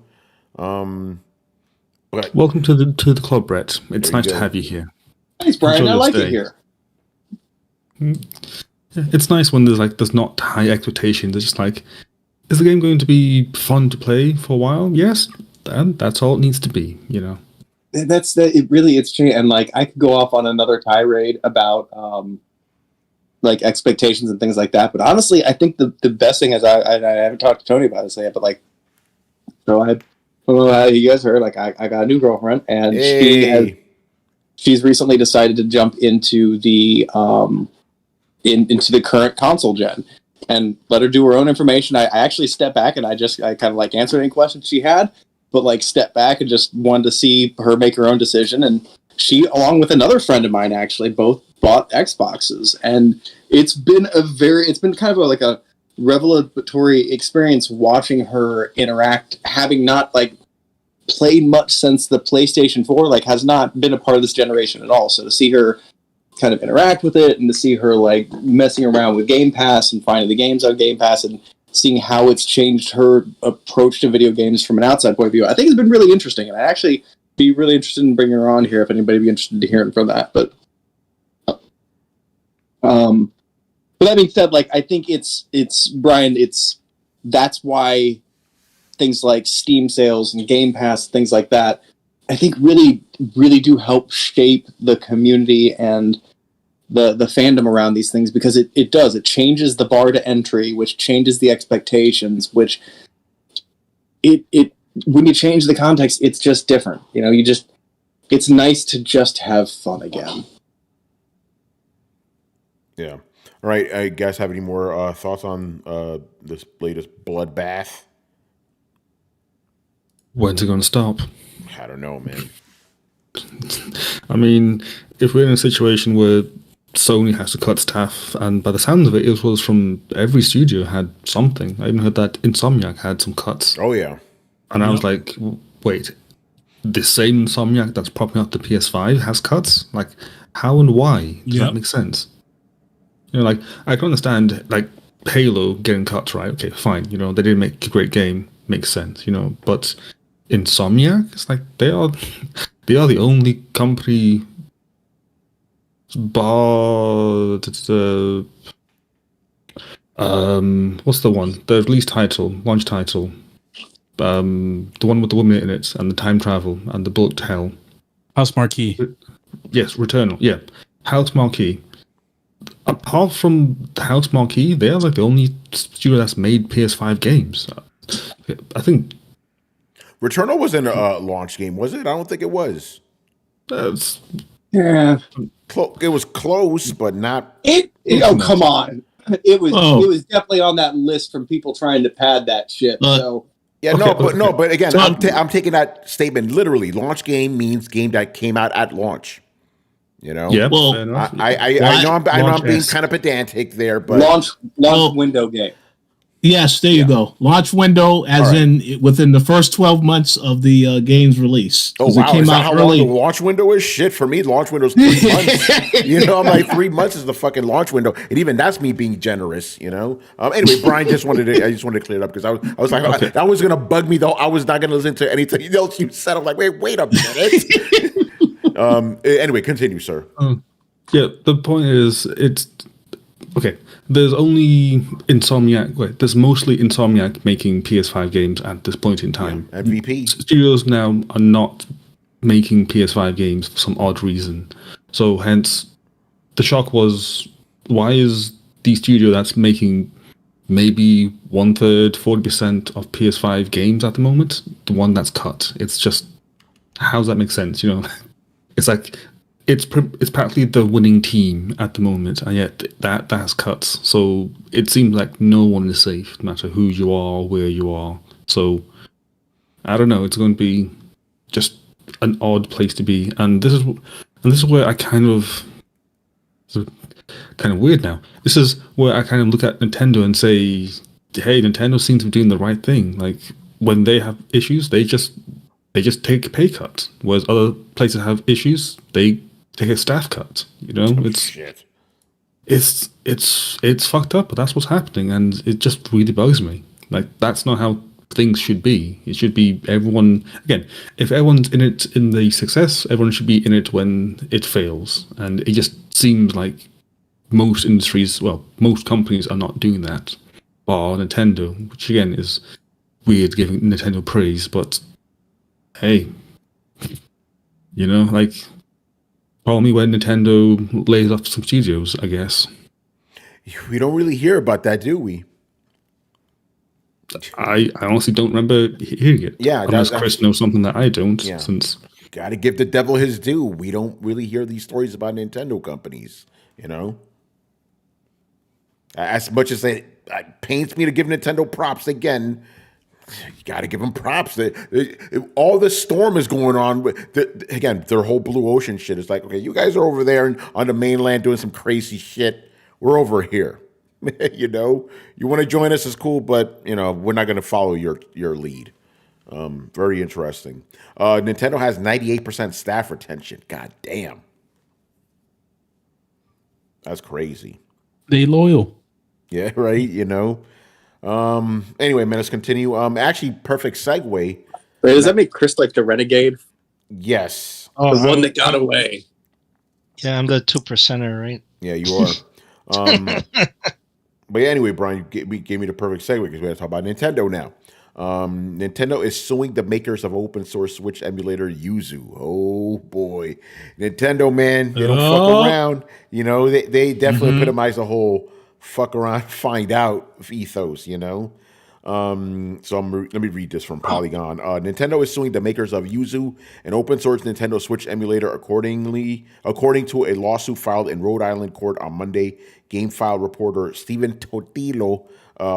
But Welcome to the club, Brett. It's There you nice to go. have you here. Thanks, Brian. Enjoy I your like it stay. here. It's nice when there's not high expectations. It's just like, is the game going to be fun to play for a while? Yes, and that's all it needs to be. You know. It's true. And like, I could go off on another tirade about like expectations and things like that. But honestly, I think the best thing is I haven't talked to Tony about this yet, but like, so I don't know how you guys heard. Like, I got a new girlfriend, and she's recently decided to jump into the into the current console gen and let her do her own information. I actually stepped back and I kind of like answered any questions she had, but like stepped back and just wanted to see her make her own decision. And she, along with another friend of mine, actually both bought Xboxes, and it's been kind of like a revelatory experience watching her interact, having not like played much since the PlayStation 4, like has not been a part of this generation at all. So to see her kind of interact with it, and to see her like messing around with Game Pass and finding the games on Game Pass, and seeing how it's changed her approach to video games from an outside point of view, I think it's been really interesting. And I'd actually be really interested in bringing her on here if anybody would be interested to hearing from that. But that being said, like, I think it's Brian, that's why things like Steam sales and Game Pass, things like that, I think really, really do help shape the community and the fandom around these things, because it changes the bar to entry, which changes the expectations, which when you change the context, it's just different. You know, it's nice to just have fun again. yeah. All right, you guys have any more thoughts on this latest bloodbath? When's it going to stop? I don't know, man. I mean, if we're in a situation where Sony has to cut staff, and by the sounds of it, it was from every studio had something. I even heard that Insomniac had some cuts. Oh yeah. And I was like, wait, the same Insomniac that's propping up the PS5 has cuts? Like, how and why? Does that make sense? You know, like I can understand like Halo getting cut, right? Okay, fine. You know, they didn't make a great game, makes sense. You know, but Insomniac, it's like they are the only company bar the what's the one? The release title, launch title. The one with the woman in it and the time travel and the bullet hell. House Marquee. Yes, Returnal. Yeah, House Marquee. Apart from the House Marquee, they are like the only studio that's made PS5 games. I think Returnal wasn't a launch game, was it? I don't think it was. that's Yeah. It was close, but not. Oh, come on. It was Oh. it was definitely on that list from people trying to pad that shit. So Yeah, Okay, but again, So- I'm taking that statement literally. Launch game means game that came out at launch. You know. yeah. Well, fair enough. I know I'm Launch being S. kind of pedantic there, but launch Well- window game. Yes, there you go. Launch window, as All right. in within the first 12 months of the game's release. oh 'Cause wow, it came is that out how early. long the launch window is? Shit, for me, launch window is 3 months. You know, I'm like 3 months is the fucking launch window, and even that's me being generous. You know. Anyway, Brian I just wanted to clear it up because I was like that was gonna bug me though. I was not gonna listen to anything else you said. I'm like, wait a minute. Anyway, continue, sir. Yeah, the point is, it's okay. There's only Insomniac. Wait, there's mostly Insomniac making PS5 games at this point in time. MVP. Studios now are not making PS5 games for some odd reason. So hence, the shock was, why is the studio that's making maybe 1/3, 40% of PS5 games at the moment the one that's cut? It's just, how does that make sense? You know, it's like it's practically the winning team at the moment, and yet that has cuts. So it seems like no one is safe, no matter who you are, where you are. So I don't know. It's going to be just an odd place to be, and this is where I kind of weird now. This is where I kind of look at Nintendo and say, hey, Nintendo seems to be doing the right thing. Like when they have issues, they just take a pay cut, whereas other places have issues, they take a staff cut. You know, Shit. it's fucked up, but that's what's happening, and it just really bugs me. Like that's not how things should be. It should be everyone. Again, if everyone's in it in the success, everyone should be in it when it fails, and it just seems like most industries, well, most companies are not doing that, bar Nintendo, which again is weird giving Nintendo praise, but hey, you know, like. Call me when Nintendo lays off some studios, I guess. We don't really hear about that, do we? I honestly don't remember hearing it. Yeah, unless Chris knows something that I don't. Yeah. Since Got to give the devil his due. We don't really hear these stories about Nintendo companies, you know? As much as it pains me to give Nintendo props again, you got to give them props. All this storm is going on. Again, their whole blue ocean shit is like, okay, you guys are over there on the mainland doing some crazy shit. We're over here. You know, you want to join us is cool, but you know we're not going to follow your lead. Very interesting. Nintendo has 98% staff retention. God damn, that's crazy. They loyal. Yeah, right. You know. Anyway, man, let's continue. Actually, perfect segue. Wait, does that make Chris like the renegade? Yes. The one that got away. Yeah, I'm the 2%er, right? Yeah, you are. But anyway, Brian, you gave me the perfect segue because we got to talk about Nintendo now. Nintendo is suing the makers of open source Switch emulator Yuzu. Oh boy, Nintendo, man, they don't fuck around. You know, they definitely epitomize the whole fuck around, find out ethos. You know. Let me read this from Polygon. Nintendo is suing the makers of Yuzu, an open source Nintendo Switch emulator, according to a lawsuit filed in Rhode Island court on Monday. GameFile reporter Stephen Totilo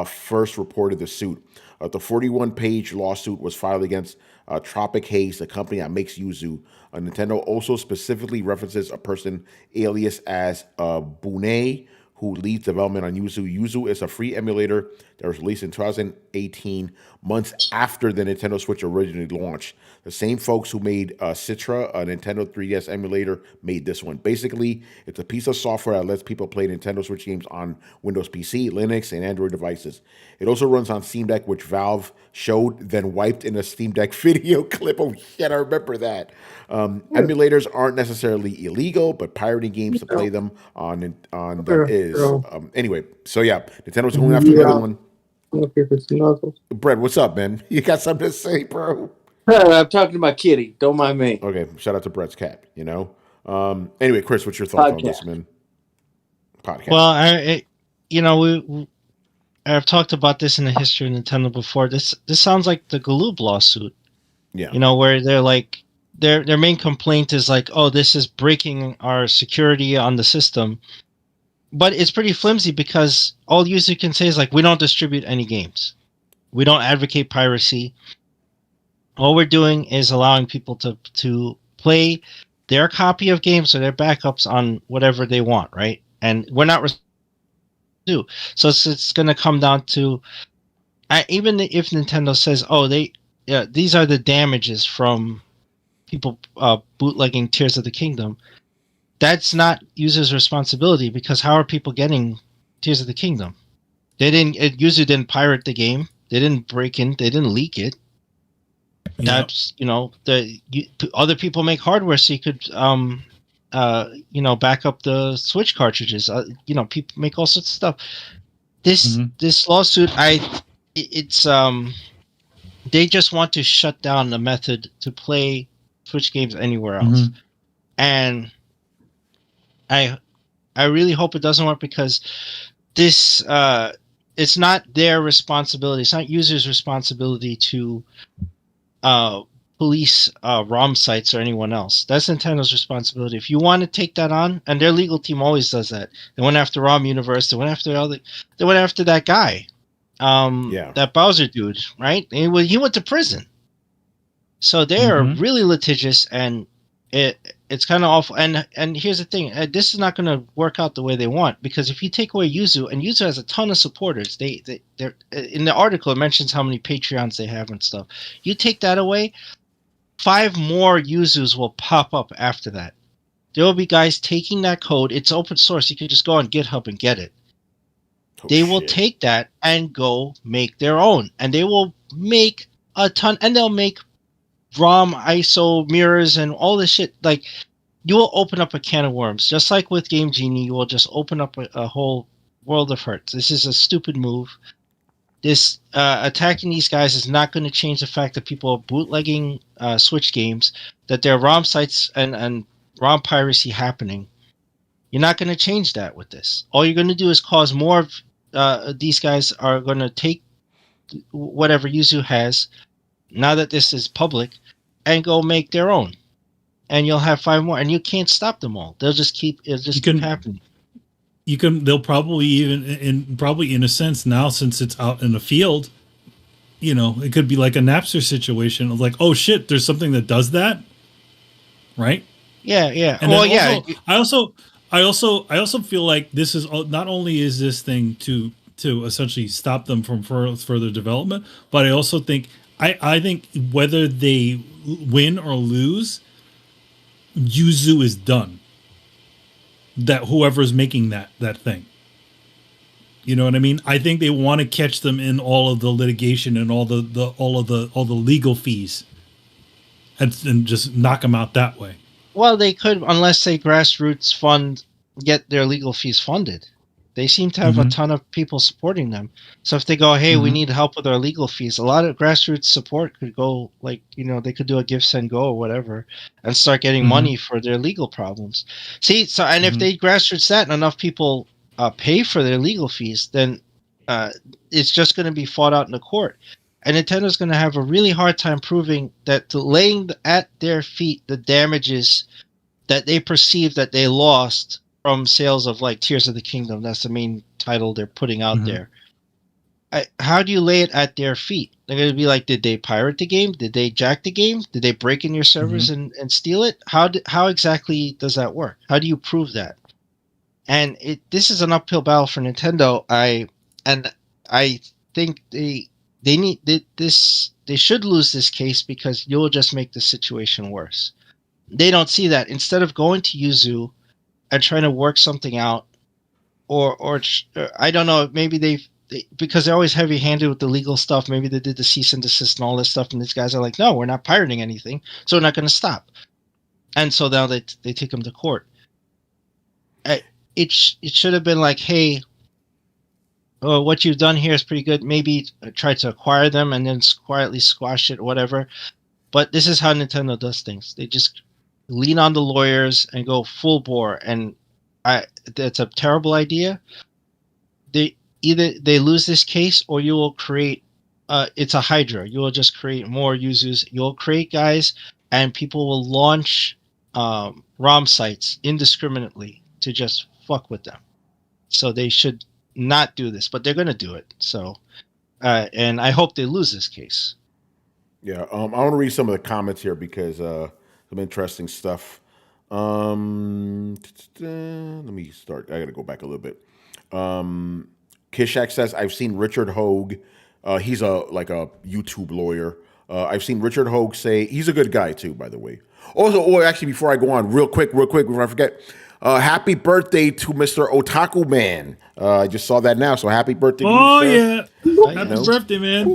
first reported the suit. The 41-page lawsuit was filed against Tropic Haze, the company that makes Yuzu. Nintendo also specifically references a person alias as Bune, who leads development on Yuzu. Yuzu is a free emulator that was released in 2018, months after the Nintendo Switch originally launched. The same folks who made Citra, a Nintendo 3DS emulator, made this one. Basically, it's a piece of software that lets people play Nintendo Switch games on Windows PC, Linux, and Android devices. It also runs on Steam Deck, which Valve showed, then wiped in a Steam Deck video clip. Oh shit, I remember that. Emulators aren't necessarily illegal, but pirating games to play them on them is. Anyway, so yeah, Nintendo's going after the other one. Brett, what's up, man? You got something to say, bro? I'm talking to my kitty. Don't mind me. Okay, shout out to Brett's cat. Anyway, Chris, what's your thoughts on this, man? Podcast. Well, I've talked about this in the history of Nintendo before. This sounds like the Galoob lawsuit. Yeah. Where they're like their main complaint is like, oh, this is breaking our security on the system. But it's pretty flimsy because all Yuzu can say is like, we don't distribute any games. We don't advocate piracy. All we're doing is allowing people to play their copy of games or their backups on whatever they want, right? And we're not do. So it's going to come down to, even if Nintendo says, oh, these are the damages from people bootlegging Tears of the Kingdom, that's not Yuzu's responsibility, because how are people getting Tears of the Kingdom? Yuzu didn't pirate the game. They didn't break in. They didn't leak it. That's other people make hardware so you could back up the Switch cartridges. People make all sorts of stuff. This lawsuit, they just want to shut down the method to play Switch games anywhere else, and I really hope it doesn't work, because this it's not their responsibility. It's not Yuzu's responsibility to police ROM sites or anyone else. That's Nintendo's responsibility. If you want to take that on, and their legal team always does that. They went after ROM Universe. They went after that guy, that Bowser dude, right? He went to prison. So they are really litigious, and it's kind of awful. And here's the thing: this is not going to work out the way they want, because if you take away Yuzu, and Yuzu has a ton of supporters, they're in the article it mentions how many Patreons they have and stuff. You take that away, 5 more Yuzus will pop up after that. There will be guys taking that code. It's open source. You can just go on GitHub and get it. They will take that and go make their own, and they will make a ton, and they'll make ROM, ISO, mirrors, and all this shit. Like, you will open up a can of worms. Just like with Game Genie, you will just open up a whole world of hurt. This is a stupid move. This attacking these guys is not going to change the fact that people are bootlegging Switch games, that there are ROM sites and ROM piracy happening. You're not going to change that with this. All you're going to do is cause more of these guys are going to take whatever Yuzu has, now that this is public, and go make their own. And you'll have 5 more, and you can't stop them all. They'll just keep happening. They'll probably in a sense now, since it's out in the field, it could be like a Napster situation of like, oh shit, there's something that does that. Right? Yeah. And I also feel like this is not only is this thing to essentially stop them from further development, but I also think I think whether they win or lose, Yuzu is done. That whoever's making that thing, you know what I mean? I think they want to catch them in all of the litigation and all the legal fees, and just knock them out that way. Well, they could, unless they grassroots get their legal fees funded. They seem to have a ton of people supporting them. So if they go, hey, we need help with our legal fees, a lot of grassroots support could go, like, they could do a give, send, go or whatever, and start getting money for their legal problems. See, so, and if they grassroots that and enough people pay for their legal fees, then it's just going to be fought out in the court. And Nintendo's going to have a really hard time proving that, laying at their feet the damages that they perceive that they lost from sales of like Tears of the Kingdom. That's the main title they're putting out there. How do you lay it at their feet? They're going to be like, did they pirate the game? Did they jack the game? Did they break in your servers and steal it? How exactly does that work? How do you prove that? and this is an uphill battle for Nintendo. I think they should lose this case because you'll just make the situation worse. They don't see that. Instead of going to Yuzu and trying to work something out, or I don't know, maybe they because they're always heavy-handed with the legal stuff. Maybe they did the cease and desist and all this stuff, and these guys are like, no, we're not pirating anything, so we're not going to stop. And so now they take them to court. It should have been like, hey, what you've done here is pretty good. Maybe try to acquire them and then quietly squash it or whatever. But this is how Nintendo does things. They just lean on the lawyers and go full bore. And that's a terrible idea. Either they lose this case or you will create, it's a hydra. You will just create more Yuzus. You'll create guys and people will launch ROM sites indiscriminately to just fuck with them. So they should not do this, but they're going to do it. So, and I hope they lose this case. Yeah, I want to read some of the comments here because some interesting stuff. Let me start. I got to go back a little bit. Kishak says, "I've seen Richard Hogue. He's a YouTube lawyer. I've seen Richard Hogue say he's a good guy too, by the way. Also, actually, before I go on, real quick, before I forget." Happy birthday to Mr. Otaku Man. I just saw that now, so happy birthday to you, sir. Yeah. Happy birthday, man.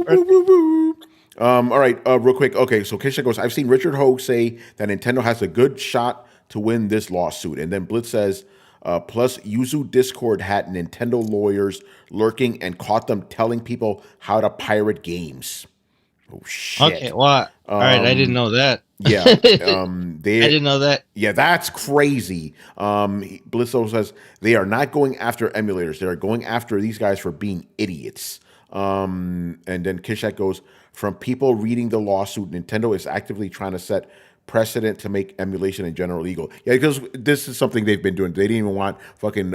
All right, real quick. Okay, so Kisha goes, I've seen Richard Hogue say that Nintendo has a good shot to win this lawsuit. And then Blitz says, plus Yuzu Discord had Nintendo lawyers lurking and caught them telling people how to pirate games. Oh, shit. Okay, well, all right, I didn't know that. Yeah, I didn't know that. Yeah, that's crazy. Blizzo says they are not going after emulators; they are going after these guys for being idiots. And then Kishak goes, from people reading the lawsuit, Nintendo is actively trying to set precedent to make emulation in general legal. Yeah, because this is something they've been doing. They didn't even want fucking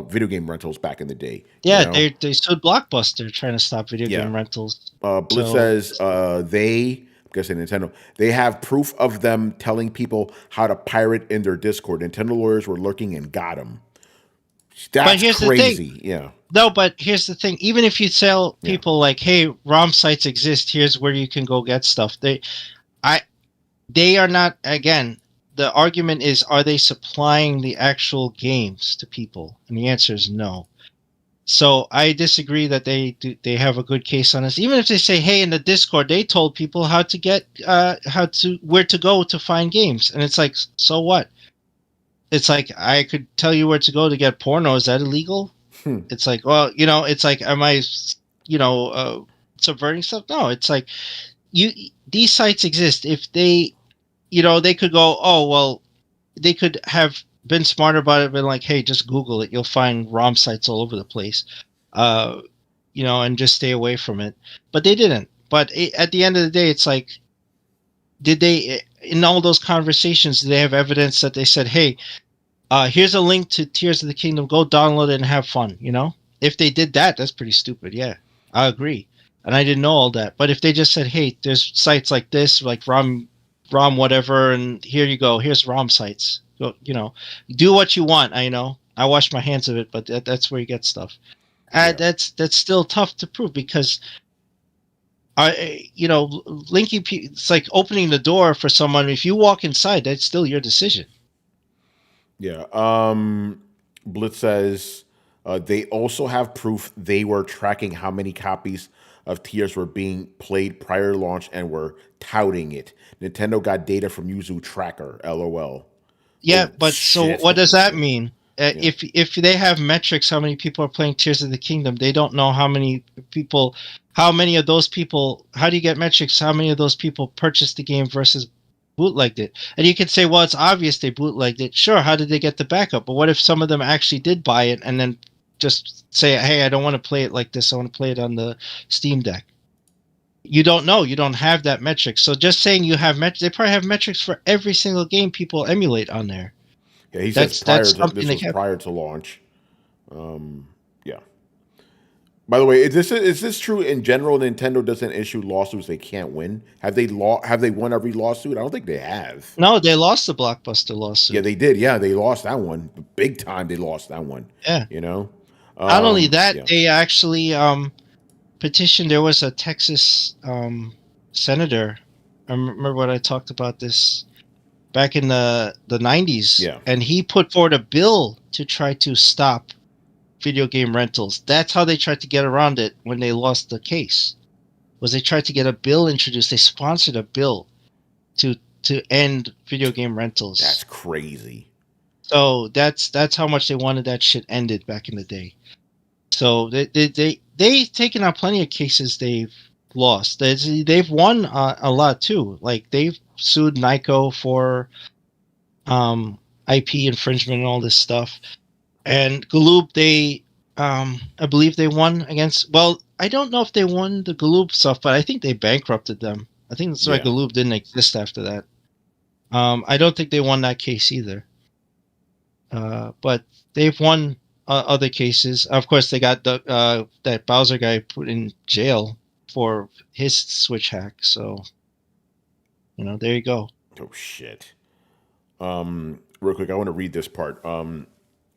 video game rentals back in the day. Yeah, you know? they sued Blockbuster trying to stop video game rentals. Blitz says I'm guessing Nintendo, they have proof of them telling people how to pirate in their Discord. Nintendo lawyers were lurking and got them. That's crazy. Yeah. No, but here's the thing. Even if you tell people like, hey, ROM sites exist, here's where you can go get stuff. They are not, again, the argument is, are they supplying the actual games to people? And the answer is no. So I disagree that they have a good case on this. Even if they say, hey, in the Discord, they told people how to get, where to go to find games. And it's like, so what? It's like, I could tell you where to go to get porno. Is that illegal? It's like, well, it's like, am I, subverting stuff? No, it's like, these sites exist. If they, they could go, oh, well, they could have been smarter about it, been like, hey, just Google it. You'll find ROM sites all over the place, and just stay away from it. But they didn't. But at the end of the day, it's like, did they, in all those conversations, did they have evidence that they said, hey, here's a link to Tears of the Kingdom, go download it and have fun, If they did that, that's pretty stupid, yeah. I agree. And I didn't know all that. But if they just said, hey, there's sites like this, like ROM whatever, and here you go, here's ROM sites. Go, do what you want, I know. I wash my hands of it, but that's where you get stuff. And that's still tough to prove because linking people, it's like opening the door for someone. If you walk inside, that's still your decision. Yeah. Blitz says they also have proof they were tracking how many copies of Tears were being played prior to launch and were touting it. Nintendo got data from Yuzu Tracker, LOL. Yeah, but shit. So what does that mean? If they have metrics, how many people are playing Tears of the Kingdom, they don't know how many of those people, how do you get metrics? How many of those people purchased the game versus bootlegged it? And you could say, well, it's obvious they bootlegged it. Sure, how did they get the backup? But what if some of them actually did buy it and then just say, hey, I don't want to play it like this. I want to play it on the Steam Deck. You don't know. You don't have that metric. So just saying you have metrics, they probably have metrics for every single game people emulate on there. Yeah, he says this was prior to launch. Yeah. By the way, is this true in general? Nintendo doesn't issue lawsuits they can't win. Have they won every lawsuit? I don't think they have. No, they lost the Blockbuster Yeah, lawsuit. they did. Yeah, they lost that one big time. They lost that one. Yeah. You know. Not only that, Yeah. they actually petitioned. There was a Texas senator. I remember when I talked about this back in the 90s. Yeah. And he put forward a bill to try to stop video game rentals. That's how they tried to get around it when they lost the case. Was they tried to get a bill introduced. They sponsored a bill to end video game rentals. That's crazy. So that's how much they wanted that shit ended back in the day. So they've taken on plenty of cases they've lost. They've won a lot too. Like they've sued Nyko for IP infringement and all this stuff. And Galoob, I believe they won against. Well, I don't know if they won the Galoob stuff, but I think they bankrupted them. I think that's why Galoob didn't exist after that. I don't think they won that case either. But they've won other cases. Of course, they got that Bowser guy put in jail for his Switch hack. So, there you go. Oh shit. Real quick, I want to read this part.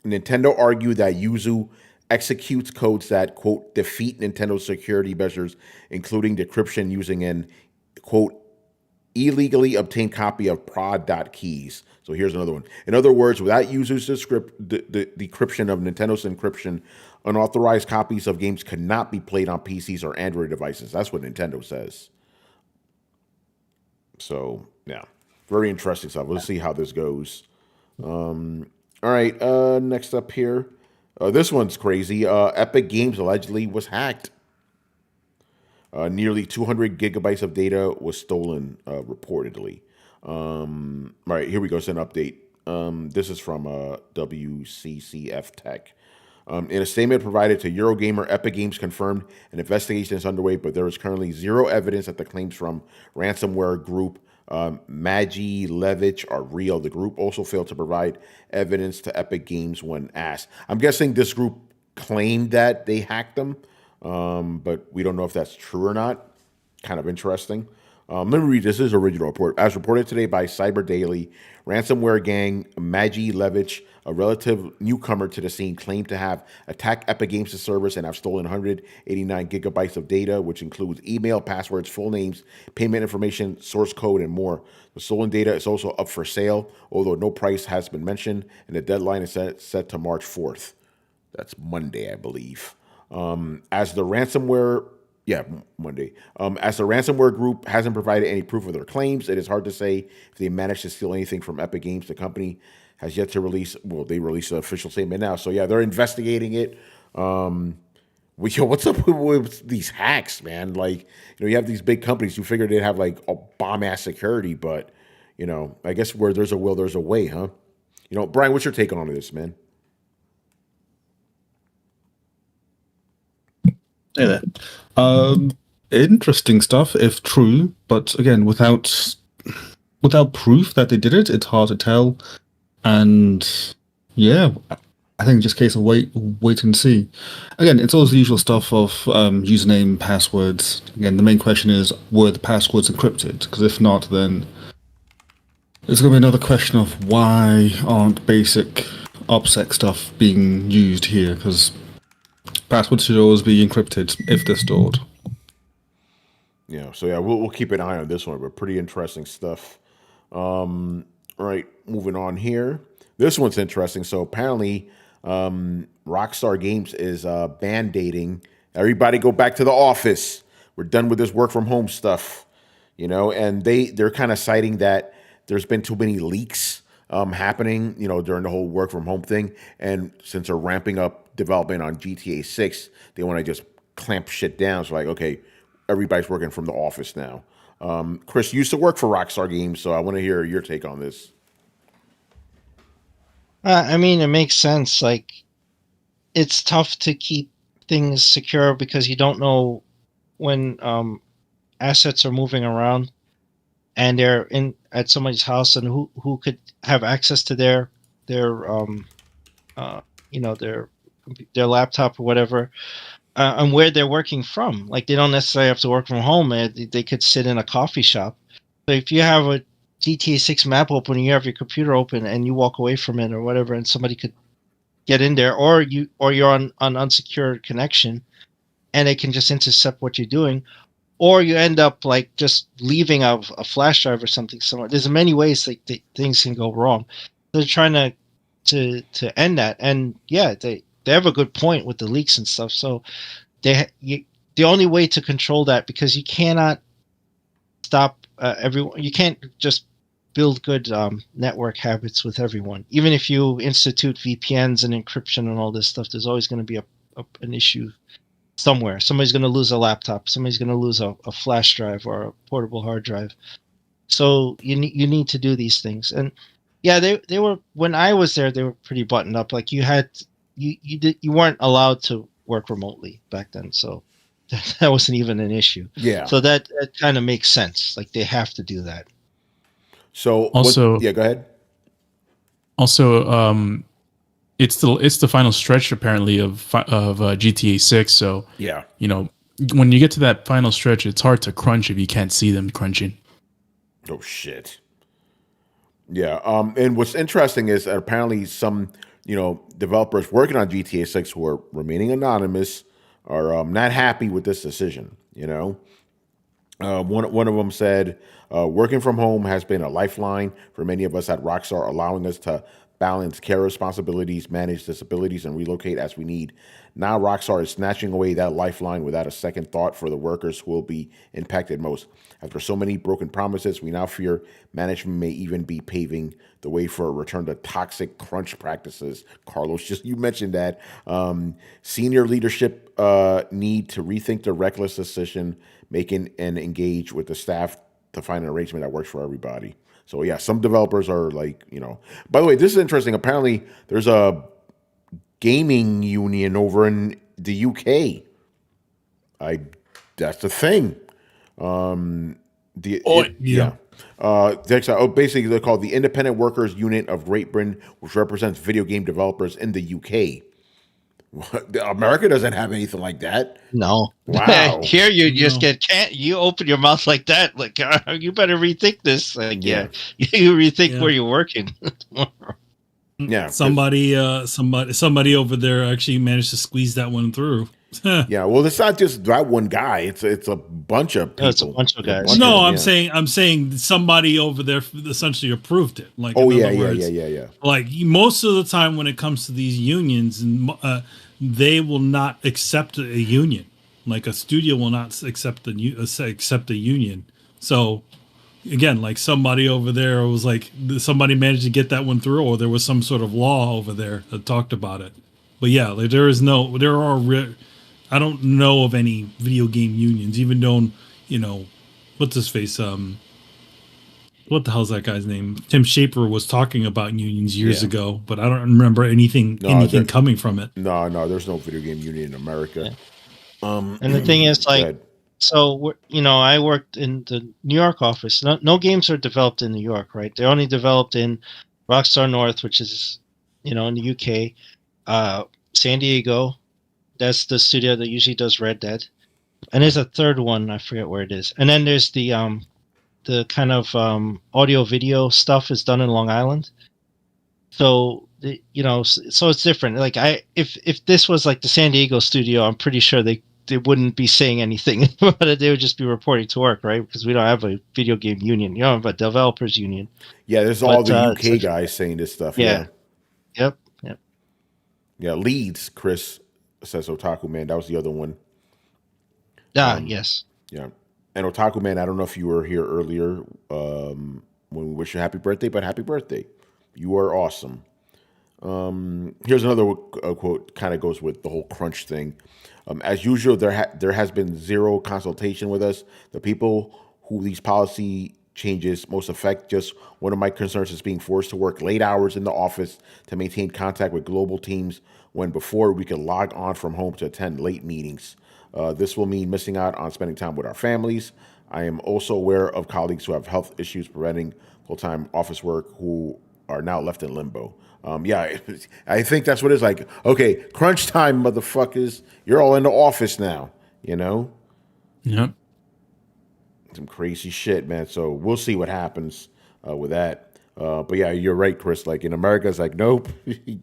Nintendo argued that Yuzu executes codes that, quote, defeat Nintendo's security measures, including decryption using an, quote, illegally obtained copy of prod.keys. So here's another one. In other words, without Yuzu's decryption of Nintendo's encryption, unauthorized copies of games could not be played on PCs or Android devices. That's what Nintendo says. So, yeah. Very interesting stuff. Let's see how this goes. All right, next up here. This one's crazy. Epic Games allegedly was hacked. Nearly 200 gigabytes of data was stolen, reportedly. All right, here we go. It's an update. This is from WCCF Tech. In a statement provided to Eurogamer, Epic Games confirmed an investigation is underway, but there is currently zero evidence that the claims from ransomware group Magi Levich are real. The group also failed to provide evidence to Epic Games when asked. I'm guessing this group claimed that they hacked them, but we don't know if that's true or not. Kind of interesting. Let me read this. This is original report. As reported today by Cyber Daily, ransomware gang Magi Levich, a relative newcomer to the scene, claimed to have attacked Epic Games' servers and have stolen 189 gigabytes of data, which includes email, passwords, full names, payment information, source code, and more. The stolen data is also up for sale, although no price has been mentioned, and the deadline is set to March 4th. That's Monday, I believe. As the ransomware group hasn't provided any proof of their claims, it is hard to say if they managed to steal anything from Epic Games. The company has yet to release, they released an official statement now. So yeah, they're investigating it. What's up with these hacks, man? Like, you have these big companies who figured they'd have like a bomb ass security, but I guess where there's a will, there's a way, huh? Brian, what's your take on this, man? Hey there. Interesting stuff, if true, but again, without proof that they did it, it's hard to tell. And yeah, I think just a case of wait and see. Again, it's always the usual stuff of username, passwords. Again, the main question is, were the passwords encrypted? Because if not, then there's going to be another question of why aren't basic OPSEC stuff being used here? Because passwords should always be encrypted if they're stored. Yeah, so yeah, we'll keep an eye on this one, but pretty interesting stuff. All right, moving on here. This one's interesting. So apparently, Rockstar Games is band-aiding everybody go back to the office. We're done with this work from home stuff, and they're kind of citing that there's been too many leaks happening, during the whole work from home thing. And since they're ramping up development on GTA 6, they want to just clamp shit down. So like, okay, everybody's working from the office now. Chris, you used to work for Rockstar Games, so I want to hear your take on this. I mean, it makes sense. Like, it's tough to keep things secure because you don't know when assets are moving around and they're at somebody's house and who could have access to their laptop or whatever. and where they're working from. Like they don't necessarily have to work from home. They could sit in a coffee shop. But if you have a GTA 6 map open and you have your computer open and you walk away from it or whatever, and somebody could get in there, or you're on an unsecured connection, and they can just intercept what you're doing, or you end up like just leaving a flash drive or something somewhere. There's many ways like things can go wrong. They're trying to end that, and yeah, they have a good point with the leaks and stuff. So the only way to control that, because you cannot stop everyone. You can't just build good network habits with everyone. Even if you institute VPNs and encryption and all this stuff, there's always going to be an issue somewhere. Somebody's going to lose a laptop. Somebody's going to lose a flash drive or a portable hard drive. So you need to do these things. And yeah, they were, when I was there, they were pretty buttoned up. Like you weren't allowed to work remotely back then. So that wasn't even an issue. Yeah. So that kind of makes sense. Like they have to do that. So also, yeah, go ahead. Also, it's the final stretch apparently of GTA 6. So yeah, you know, when you get to that final stretch, it's hard to crunch if you can't see them crunching. Oh shit. Yeah. And what's interesting is that apparently some developers working on GTA 6 who are remaining anonymous are not happy with this decision. One of them said, working from home has been a lifeline for many of us at Rockstar, allowing us to balance care responsibilities, manage disabilities, and relocate as we need. Now Rockstar is snatching away that lifeline without a second thought for the workers who will be impacted most. After so many broken promises, we now fear management may even be paving the way for a return to toxic crunch practices. Carlos, you mentioned that. Senior leadership need to rethink the reckless decision making and engage with the staff to find an arrangement that works for everybody. So yeah, some developers are like, by the way, this is interesting. Apparently there's a gaming union over in the UK. That's the thing. Basically they're called the Independent Workers Unit of Great Britain, which represents video game developers in the UK. America doesn't have anything like that. No. Wow. Here you just you open your mouth like that. Like, you better rethink this. Like, yeah. You rethink where you're working. Yeah. Somebody over there actually managed to squeeze that one through. Yeah. Well, it's not just that one guy. It's a bunch of people. No, it's a bunch of guys. I'm saying somebody over there essentially approved it. Like, yeah. Like most of the time when it comes to these unions, they will not accept a union. Like a studio will not accept a union. So again, like somebody over there was like, somebody managed to get that one through, or there was some sort of law over there that talked about it. But yeah, like I don't know of any video game unions, even though, what's his face? What the hell's that guy's name? Tim Schafer was talking about unions years ago, but I don't remember anything coming from it. No, there's no video game union in America. Yeah. And the thing is, like, so, I worked in the New York office. No games are developed in New York, right? They're only developed in Rockstar North, which is, in the UK, San Diego. That's the studio that usually does Red Dead. And there's a third one, I forget where it is. And then there's the kind of audio video stuff is done in Long Island. So so it's different. Like if this was like the San Diego studio, I'm pretty sure they wouldn't be saying anything about it. They would just be reporting to work, right? Because we don't have a video game union. You don't have a developers union. Yeah, there's all the UK guys saying this stuff. Yeah. Yep. Yeah, Leeds, Chris says Otaku Man. That was the other one. Yes. Yeah. And Otaku Man, I don't know if you were here earlier when we wish you happy birthday, but happy birthday. You are awesome. Here's another quote, kind of goes with the whole crunch thing. As usual, there has been zero consultation with us. The people who these policy changes most affect. Just one of my concerns is being forced to work late hours in the office to maintain contact with global teams when before we could log on from home to attend late meetings. This will mean missing out on spending time with our families. I am also aware of colleagues who have health issues preventing full-time office work who are now left in limbo. Yeah, I think that's what it's like. Okay, crunch time, motherfuckers. You're all in the office now. You know. Yep. Some crazy shit, man. So we'll see what happens with that. But yeah, you're right, Chris. Like in America, it's like, nope,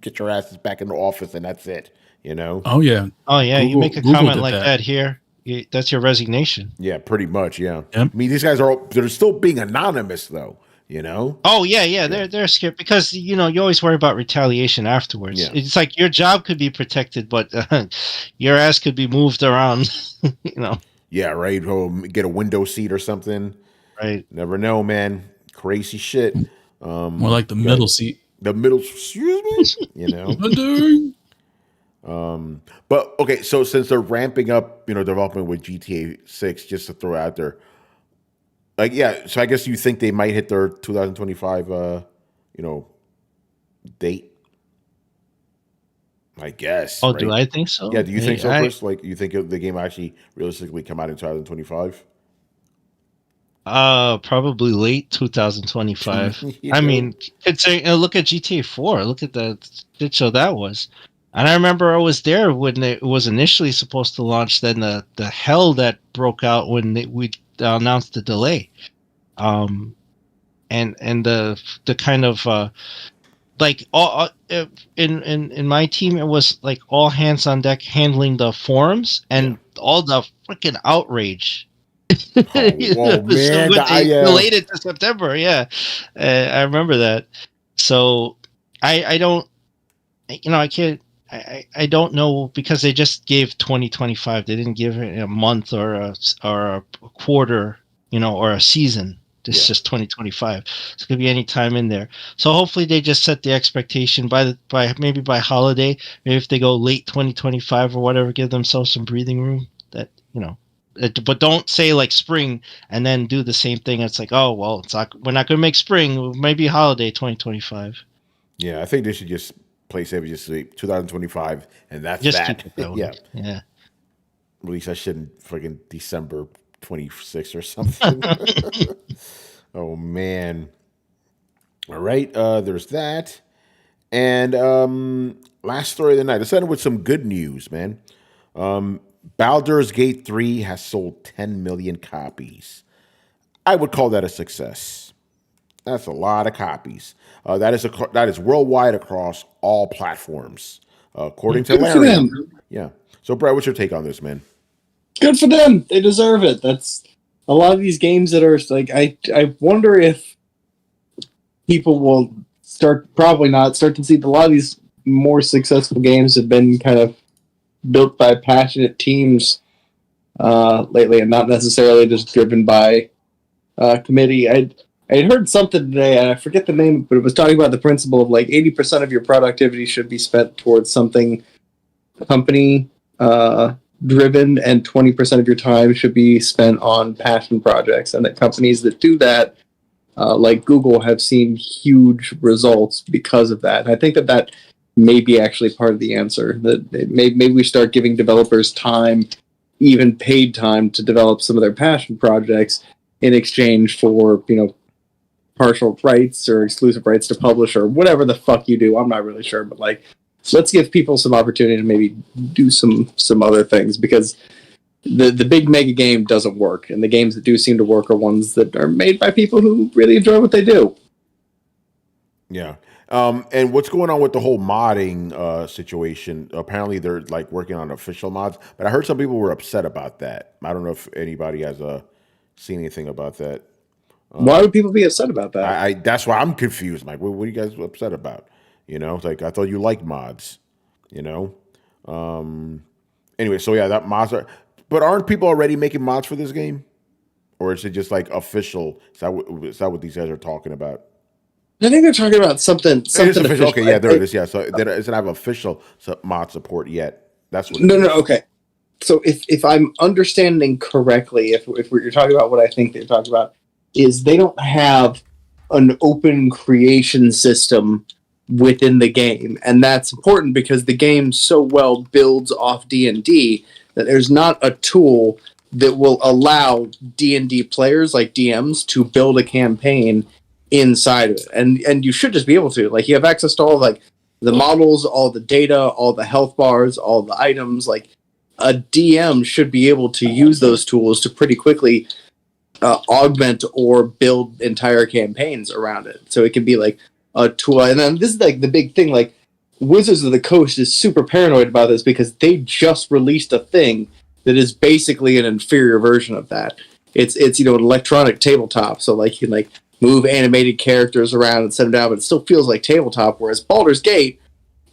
get your asses back in the office, and that's it. You know? Oh yeah. Oh yeah, you make a Google comment did like that here, that's your resignation. Yeah, pretty much. Yeah. Yep. I mean, these guys they're still being anonymous, though. You know? Oh yeah. They're scared because you always worry about retaliation afterwards. Yeah. It's like your job could be protected, but your ass could be moved around. Yeah, right. Or get a window seat or something. Right. Never know, man. Crazy shit. More like the middle seat. The middle, excuse me. You know. But okay, so since they're ramping up, development with GTA 6, just to throw out there, like, yeah. So I guess you think they might hit their 2025, date. I guess. Oh, right? do I think so? Yeah. Do you think so, Chris? Like, you think the game will actually realistically come out in 2025? Probably late 2025. I mean, look at GTA 4. Look at the shit show that was. And I remember I was there when it was initially supposed to launch. Then the hell that broke out when we announced the delay. And the kind of like all in my team, it was like all hands on deck handling the forums and all the freaking outrage. Oh, man, related to September. Yeah, I remember that. So I don't, I can't. I don't know because they just gave 2025. They didn't give it a month or a quarter, or a season. It's just 2025. It's gonna be any time in there. So hopefully they just set the expectation by maybe by holiday. Maybe if they go late 2025 or whatever, give themselves some breathing room. That but don't say like spring and then do the same thing. It's like, oh well, it's not. We're not gonna make spring. Maybe holiday 2025. Yeah, I think they should just play safe, just say 2025, and that's just that. Keep it that way. Yeah. Release that shit in freaking December 26th or something. Oh man. All right, there's that. And last story of the night. Let's end with some good news, man. Baldur's Gate 3 has sold 10 million copies. I would call that a success. That's a lot of copies. That is worldwide across all platforms, according to Larry. Yeah. So, Brad, what's your take on this, man? Good for them. They deserve it. That's a lot of these games that are like, I wonder if people will probably not start to see a lot of these more successful games have been kind of built by passionate teams lately, and not necessarily just driven by committee. I had heard something today, and I forget the name, but it was talking about the principle of like 80% of your productivity should be spent towards something company driven, and 20% of your time should be spent on passion projects. And that companies that do that, like Google, have seen huge results because of that. And I think that may be actually part of the answer. That maybe we start giving developers time, even paid time, to develop some of their passion projects in exchange for, partial rights or exclusive rights to publish or whatever the fuck you do. I'm not really sure, but like, let's give people some opportunity to maybe do some other things, because the big mega game doesn't work, and the games that do seem to work are ones that are made by people who really enjoy what they do. Yeah. And what's going on with the whole modding situation? Apparently they're like working on official mods, but I heard some people were upset about that. I don't know if anybody has seen anything about that. Why would people be upset about that? I that's why I'm confused. Like, what are you guys upset about? It's like, I thought you liked mods. Anyway, so yeah, that mods are. But aren't people already making mods for this game, or is it just like official? Is that what these guys are talking about? I think they're talking about something official. Okay, yeah, there it is. Yeah, so it doesn't have official mod support yet. That's what. No, okay. So if I'm understanding correctly, if you're talking about what I think they're talking about, is they don't have an open creation system within the game, and that's important because the game so well builds off D&D that there's not a tool that will allow D&D players like DMs to build a campaign inside of it, and you should just be able to. Like, you have access to all like the models, all the data, all the health bars, all the items. Like, a DM should be able to use those tools to pretty quickly augment or build entire campaigns around it. So it can be like a tool. And then this is like the big thing. Like, Wizards of the Coast is super paranoid about this because they just released a thing that is basically an inferior version of that. It's an electronic tabletop. So like, you can like move animated characters around and set them down, but it still feels like tabletop. Whereas Baldur's Gate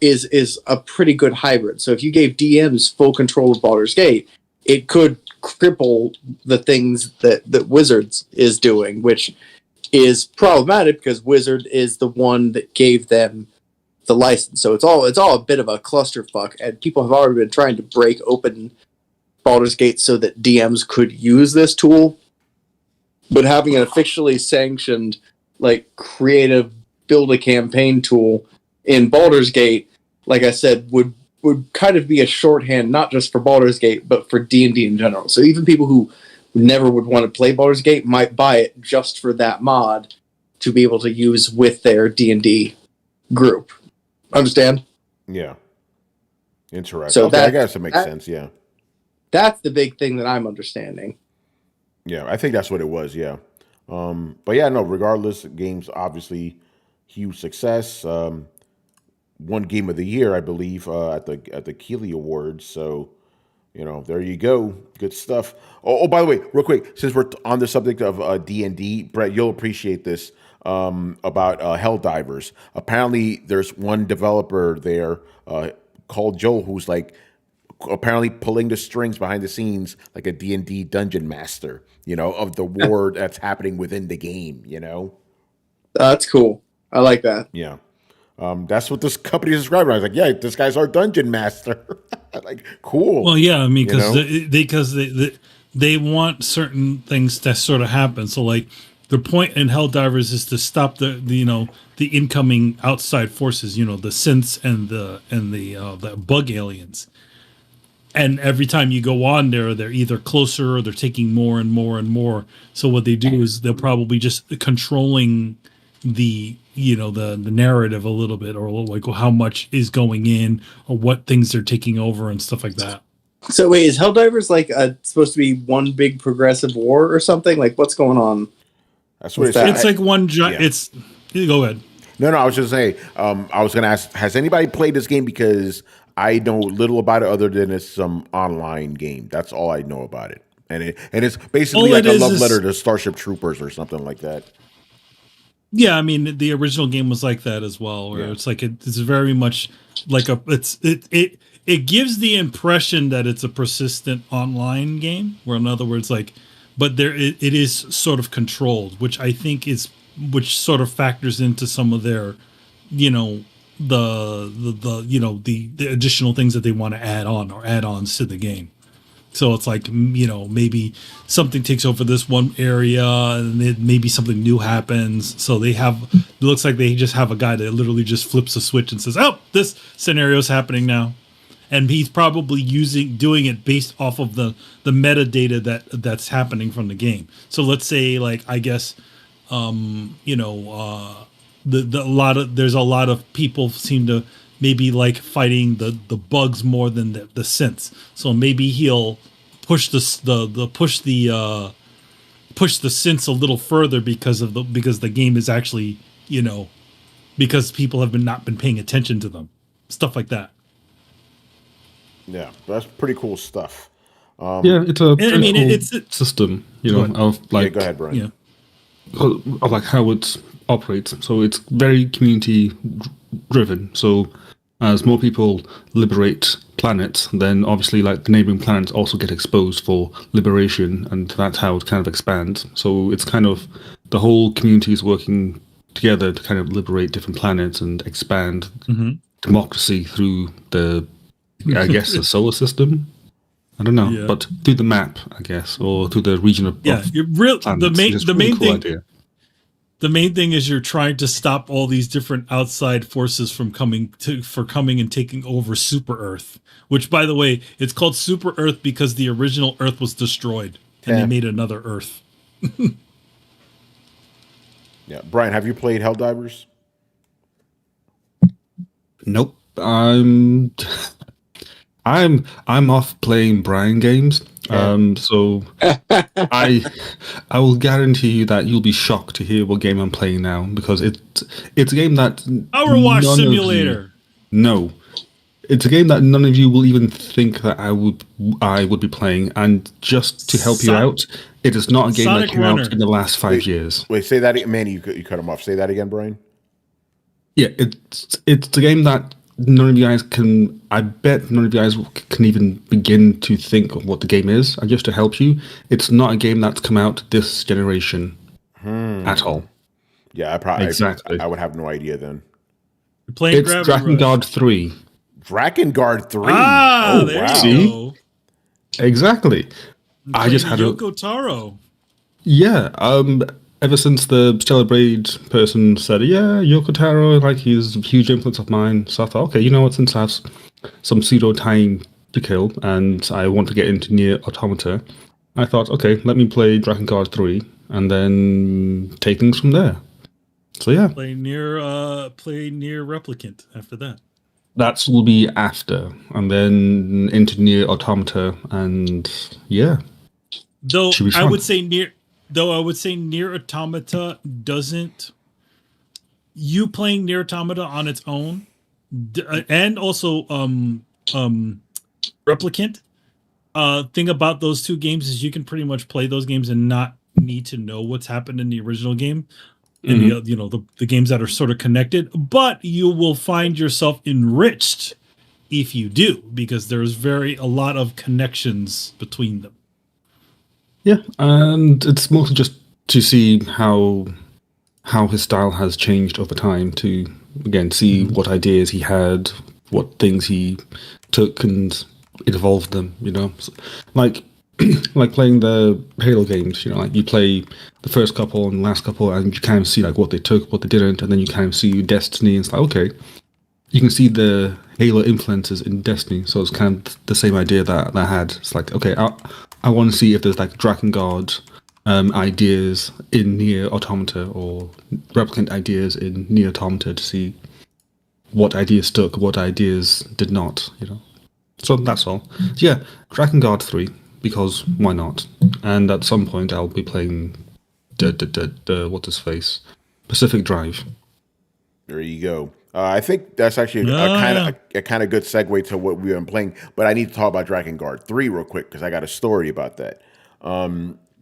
is a pretty good hybrid. So if you gave DMs full control of Baldur's Gate, it could cripple the things that Wizards is doing, which is problematic because Wizard is the one that gave them the license. So it's all a bit of a clusterfuck, and people have already been trying to break open Baldur's Gate so that DMs could use this tool. But having an officially sanctioned, like, creative build a campaign tool in Baldur's Gate, like I said, would kind of be a shorthand, not just for Baldur's Gate, but for D&D in general. So even people who never would want to play Baldur's Gate might buy it just for that mod to be able to use with their D&D group. Understand? Yeah. Interesting. So okay, I guess it makes sense, yeah. That's the big thing that I'm understanding. Yeah, I think that's what it was, yeah. But yeah, no, regardless, games obviously huge success. One game of the year, I believe, at the Keeley Awards. So, there you go. Good stuff. Oh, by the way, real quick, since we're on the subject of D&D, Brett, you'll appreciate this about Helldivers. Apparently, there's one developer there called Joel who's like apparently pulling the strings behind the scenes like a D&D dungeon master, of the war that's happening within the game, That's cool. I like that. Yeah. That's what this company is describing. I was like, yeah, this guy's our dungeon master. Like, cool. Well, yeah, I mean, because they want certain things to sort of happen. So, like, the point in Helldivers is to stop the incoming outside forces, the synths and the bug aliens. And every time you go on there, they're either closer or they're taking more and more and more. So what they do is they're probably just controlling the narrative a little bit, or like how much is going in or what things they're taking over and stuff like that. So wait, is Helldivers like supposed to be one big progressive war or something? Like, what's going on? That's what it's like one giant. Yeah. It's go ahead. No, I was just saying. I was going to ask: has anybody played this game? Because I know little about it other than it's some online game. That's all I know about it, and it's basically like a love letter to Starship Troopers or something like that. Yeah, I mean, the original game was like that as well, where it's like it's very much like it gives the impression that it's a persistent online game, where in other words, like, but it is sort of controlled, which I think which sort of factors into some of their, the additional things that they want to add on or add-ons to the game. So it's like, maybe something takes over this one area and maybe something new happens. So it looks like they just have a guy that literally just flips a switch and says, oh, this scenario is happening now. And he's probably doing it based off of the metadata that's happening from the game. So let's say, like, I guess, there's a lot of people seem to maybe like fighting the bugs more than the synths. So maybe he'll push the synths a little further because the game is actually, because people have not been paying attention to them. Stuff like that. Yeah, that's pretty cool stuff. Yeah, it's a it's a system, of like. Go ahead, Brian. Yeah. Of like how it operates. So it's very community driven. So as more people liberate planets, then obviously like the neighboring planets also get exposed for liberation, and that's how it kind of expands. So it's kind of the whole community is working together to kind of liberate different planets and expand democracy through the the solar system. I don't know, but through the map, I guess, or through the region of planets. The main thing. Idea. The main thing is you're trying to stop all these different outside forces from coming and taking over Super Earth, which, by the way, it's called Super Earth because the original Earth was destroyed and they made another Earth. Yeah, Brian, have you played Helldivers? Nope. I'm off playing Brian games. So I will guarantee you that you'll be shocked to hear what game I'm playing now, because it's a game that Overwatch none of you- Simulator. no, it's a game that none of you will even think that I would be playing. And just to help you out, it is not a game Sonic that came Runner. out in the last 5 years. Wait, say that again. Manny, you cut him off. Say that again, Brian. Yeah, it's a game that none of you guys can. I bet none of you guys can even begin to think of what the game is. And just to help you, it's not a game that's come out this generation at all. Yeah, I probably Exactly. I would have no idea then. You're playing It's Gravity Dragon Rush. Guard 3. Drakengard 3. Ah, there wow. you See? go. Exactly. I just had Yoko Taro. Yeah, ever since the Stellar Braid person said, yeah, Yoko Taro, like, he's a huge influence of mine. So I thought, okay, you know what, since I have some pseudo time to kill and I want to get into Nier Automata, I thought, okay, let me play Dragon Guard 3 and then take things from there. So yeah, Play near Replicant after that. that will be after, and then into Nier Automata, and yeah. Though Should be I fun. would say Nier Automata doesn't. You playing Nier Automata on its own, and also Replicant. Thing about those two games is you can pretty much play those games and not need to know what's happened in the original game. And the games that are sort of connected, but you will find yourself enriched if you do, because there's a lot of connections between them. Yeah, and it's mostly just to see how his style has changed over time, to again see what ideas he had, what things he took and evolved them, So, like playing the Halo games, like you play the first couple and the last couple and you kind of see like what they took, what they didn't, and then you kind of see Destiny and it's like, okay, you can see the Halo influences in Destiny. So it's kind of the same idea that I had. It's like, okay, I want to see if there's like Drakengard ideas in Nier Automata or Replicant ideas in Nier Automata, to see what ideas stuck, what ideas did not, So that's all. So yeah, Drakengard 3, because why not? And at some point I'll be playing what's his face? Pacific Drive. There you go. I think that's actually a kind of good segue to what we've been playing. But I need to talk about Drakengard 3 real quick because I got a story about that.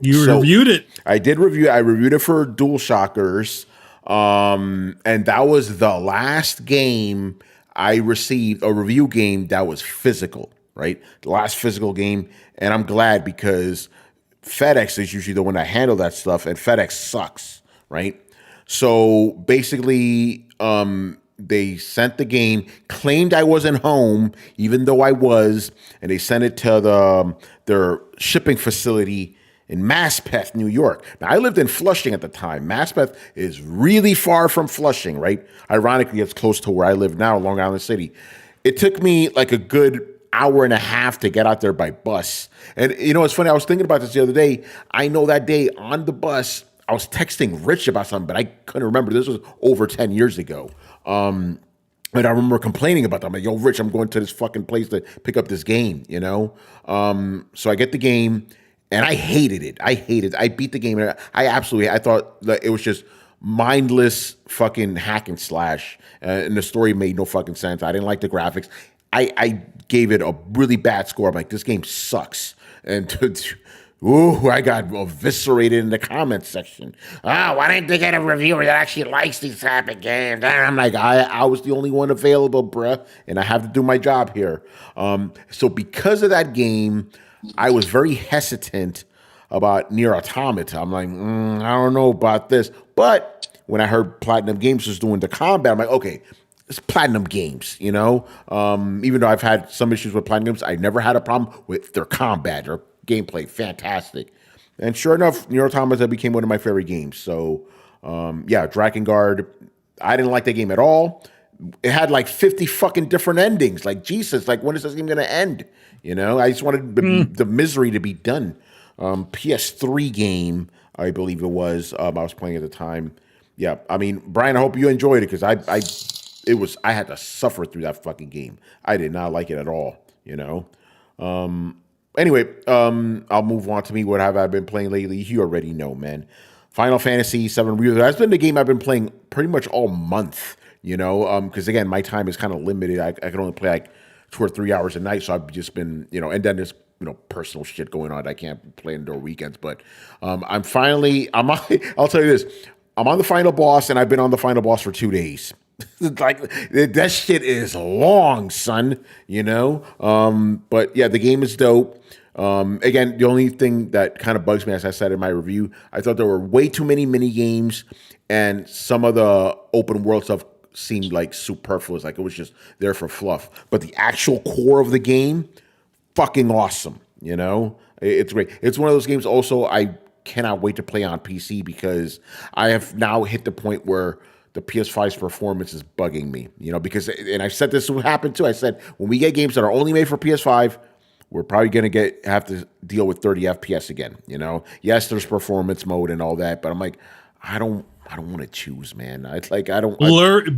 You reviewed it. I did review. I reviewed it for DualShockers, and that was the last game I received, a review game that was physical. Right, the last physical game, and I'm glad because FedEx is usually the one that handle that stuff, and FedEx sucks. Right, so basically, they sent the game, claimed I wasn't home, even though I was, and they sent it to their shipping facility in Maspeth, New York. Now, I lived in Flushing at the time. Maspeth is really far from Flushing, right? Ironically, it's close to where I live now, Long Island City. It took me like a good hour and a half to get out there by bus. And it's funny, I was thinking about this the other day. I know that day on the bus, I was texting Rich about something, but I couldn't remember. This was over 10 years ago. And I remember complaining about that. I'm like, yo, Rich, I'm going to this fucking place to pick up this game, So I get the game, and I hated it. I beat the game, and I thought that it was just mindless fucking hack and slash, and the story made no fucking sense. I didn't like the graphics. I gave it a really bad score. I'm like, this game sucks. And I got eviscerated in the comments section. Oh, why didn't they get a reviewer that actually likes these type of games? And I'm like, I was the only one available, bruh, and I have to do my job here. So because of that game, I was very hesitant about Nier Automata. I'm like, I don't know about this. But when I heard Platinum Games was doing the combat, I'm like, okay, it's Platinum Games, Even though I've had some issues with Platinum Games, I never had a problem with their combat or gameplay. Fantastic. And sure enough, Nier Automata became one of my favorite games. So, Drakengard, I didn't like that game at all. It had like 50 fucking different endings. Like, Jesus, like, when is this game going to end? I just wanted the misery to be done. PS3 game, I believe it was, I was playing at the time. yeah, I mean, Brian, I hope you enjoyed it because I had to suffer through that fucking game. I did not like it at all. Anyway, I'll move on to me. What have I been playing lately? You already know, man. Final Fantasy VII. That's been the game I've been playing pretty much all month. Because again, my time is kind of limited. I can only play like 2 or 3 hours a night, so I've just been, and then there's personal shit going on. I can't play indoor weekends, but I'll tell you this. I'm on the final boss, and I've been on the final boss for 2 days. Like that shit is long, son. But yeah, the game is dope. Again, the only thing that kind of bugs me, as I said in my review, I thought there were way too many mini games, and some of the open world stuff seemed like superfluous, like it was just there for fluff. But the actual core of the game, fucking awesome. It's great. It's one of those games. Also, I cannot wait to play on PC because I have now hit the point where the PS5's performance is bugging me, because, and I said this would happen too. I said, when we get games that are only made for PS5, we're probably going to have to deal with 30 FPS again, Yes, there's performance mode and all that, but I'm like, I don't want to choose, man.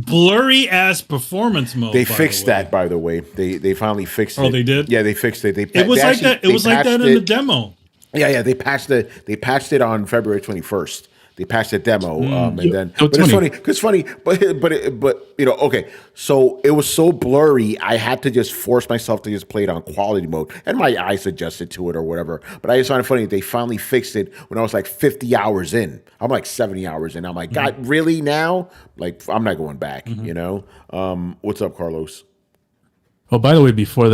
Blurry ass performance mode. They fixed that, by the way. They finally fixed it. Oh, they did? Yeah, they fixed it. It was like that. It was like that in the demo. Yeah. They patched it on February 21st. They patched the demo, and then. Oh, but it's funny. But okay. So it was so blurry. I had to just force myself to just play it on quality mode, and my eyes adjusted to it or whatever. But I just find it funny. They finally fixed it when I was like 50 hours in. I'm like 70 hours in. I'm like, God, really now? Like, I'm not going back. What's up, Carlos? Oh, by the way, before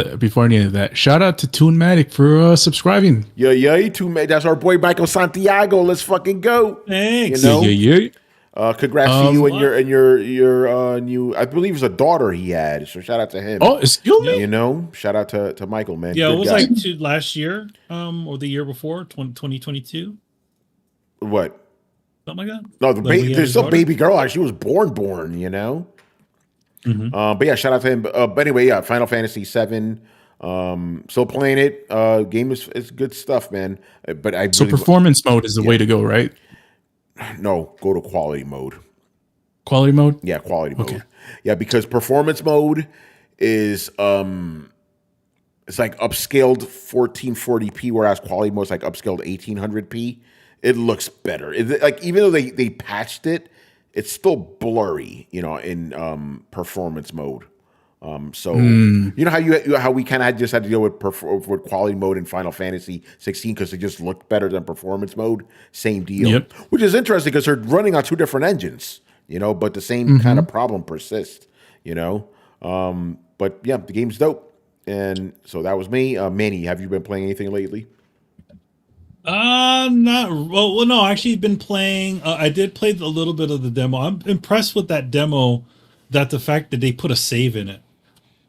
any of that, shout out to Toonmatic for subscribing. Yeah, Toonmatic. That's our boy Michael Santiago. Let's fucking go. Thanks. Yeah. Congrats to you and your new. I believe it's a daughter he had. So shout out to him. Oh, excuse me. Shout out to Michael, man. Yeah, Good it was guy. like last year, or the year before, 2022. What? Something like that. No, there's still baby girl. She was born. But yeah, shout out to him. But anyway, yeah, Final Fantasy VII. Still playing it. Game is good stuff, man. But so performance mode is the way to go, right? No, go to quality mode. Quality mode? Yeah, quality mode. Okay. Yeah, because performance mode is it's like upscaled 1440p, whereas quality mode is like upscaled 1800p. It looks better. Like even though they patched it, it's still blurry, in performance mode. So you know how we kind of just had to deal with quality mode in Final Fantasy 16 because it just looked better than performance mode. Same deal, yep. Which is interesting because they're running on 2 different engines, but the same kind of problem persists, But yeah, the game's dope, and so that was me. Manny, have you been playing anything lately? Not well. No, actually, been playing. I did play a little bit of the demo. I'm impressed with that demo. That the fact that they put a save in it.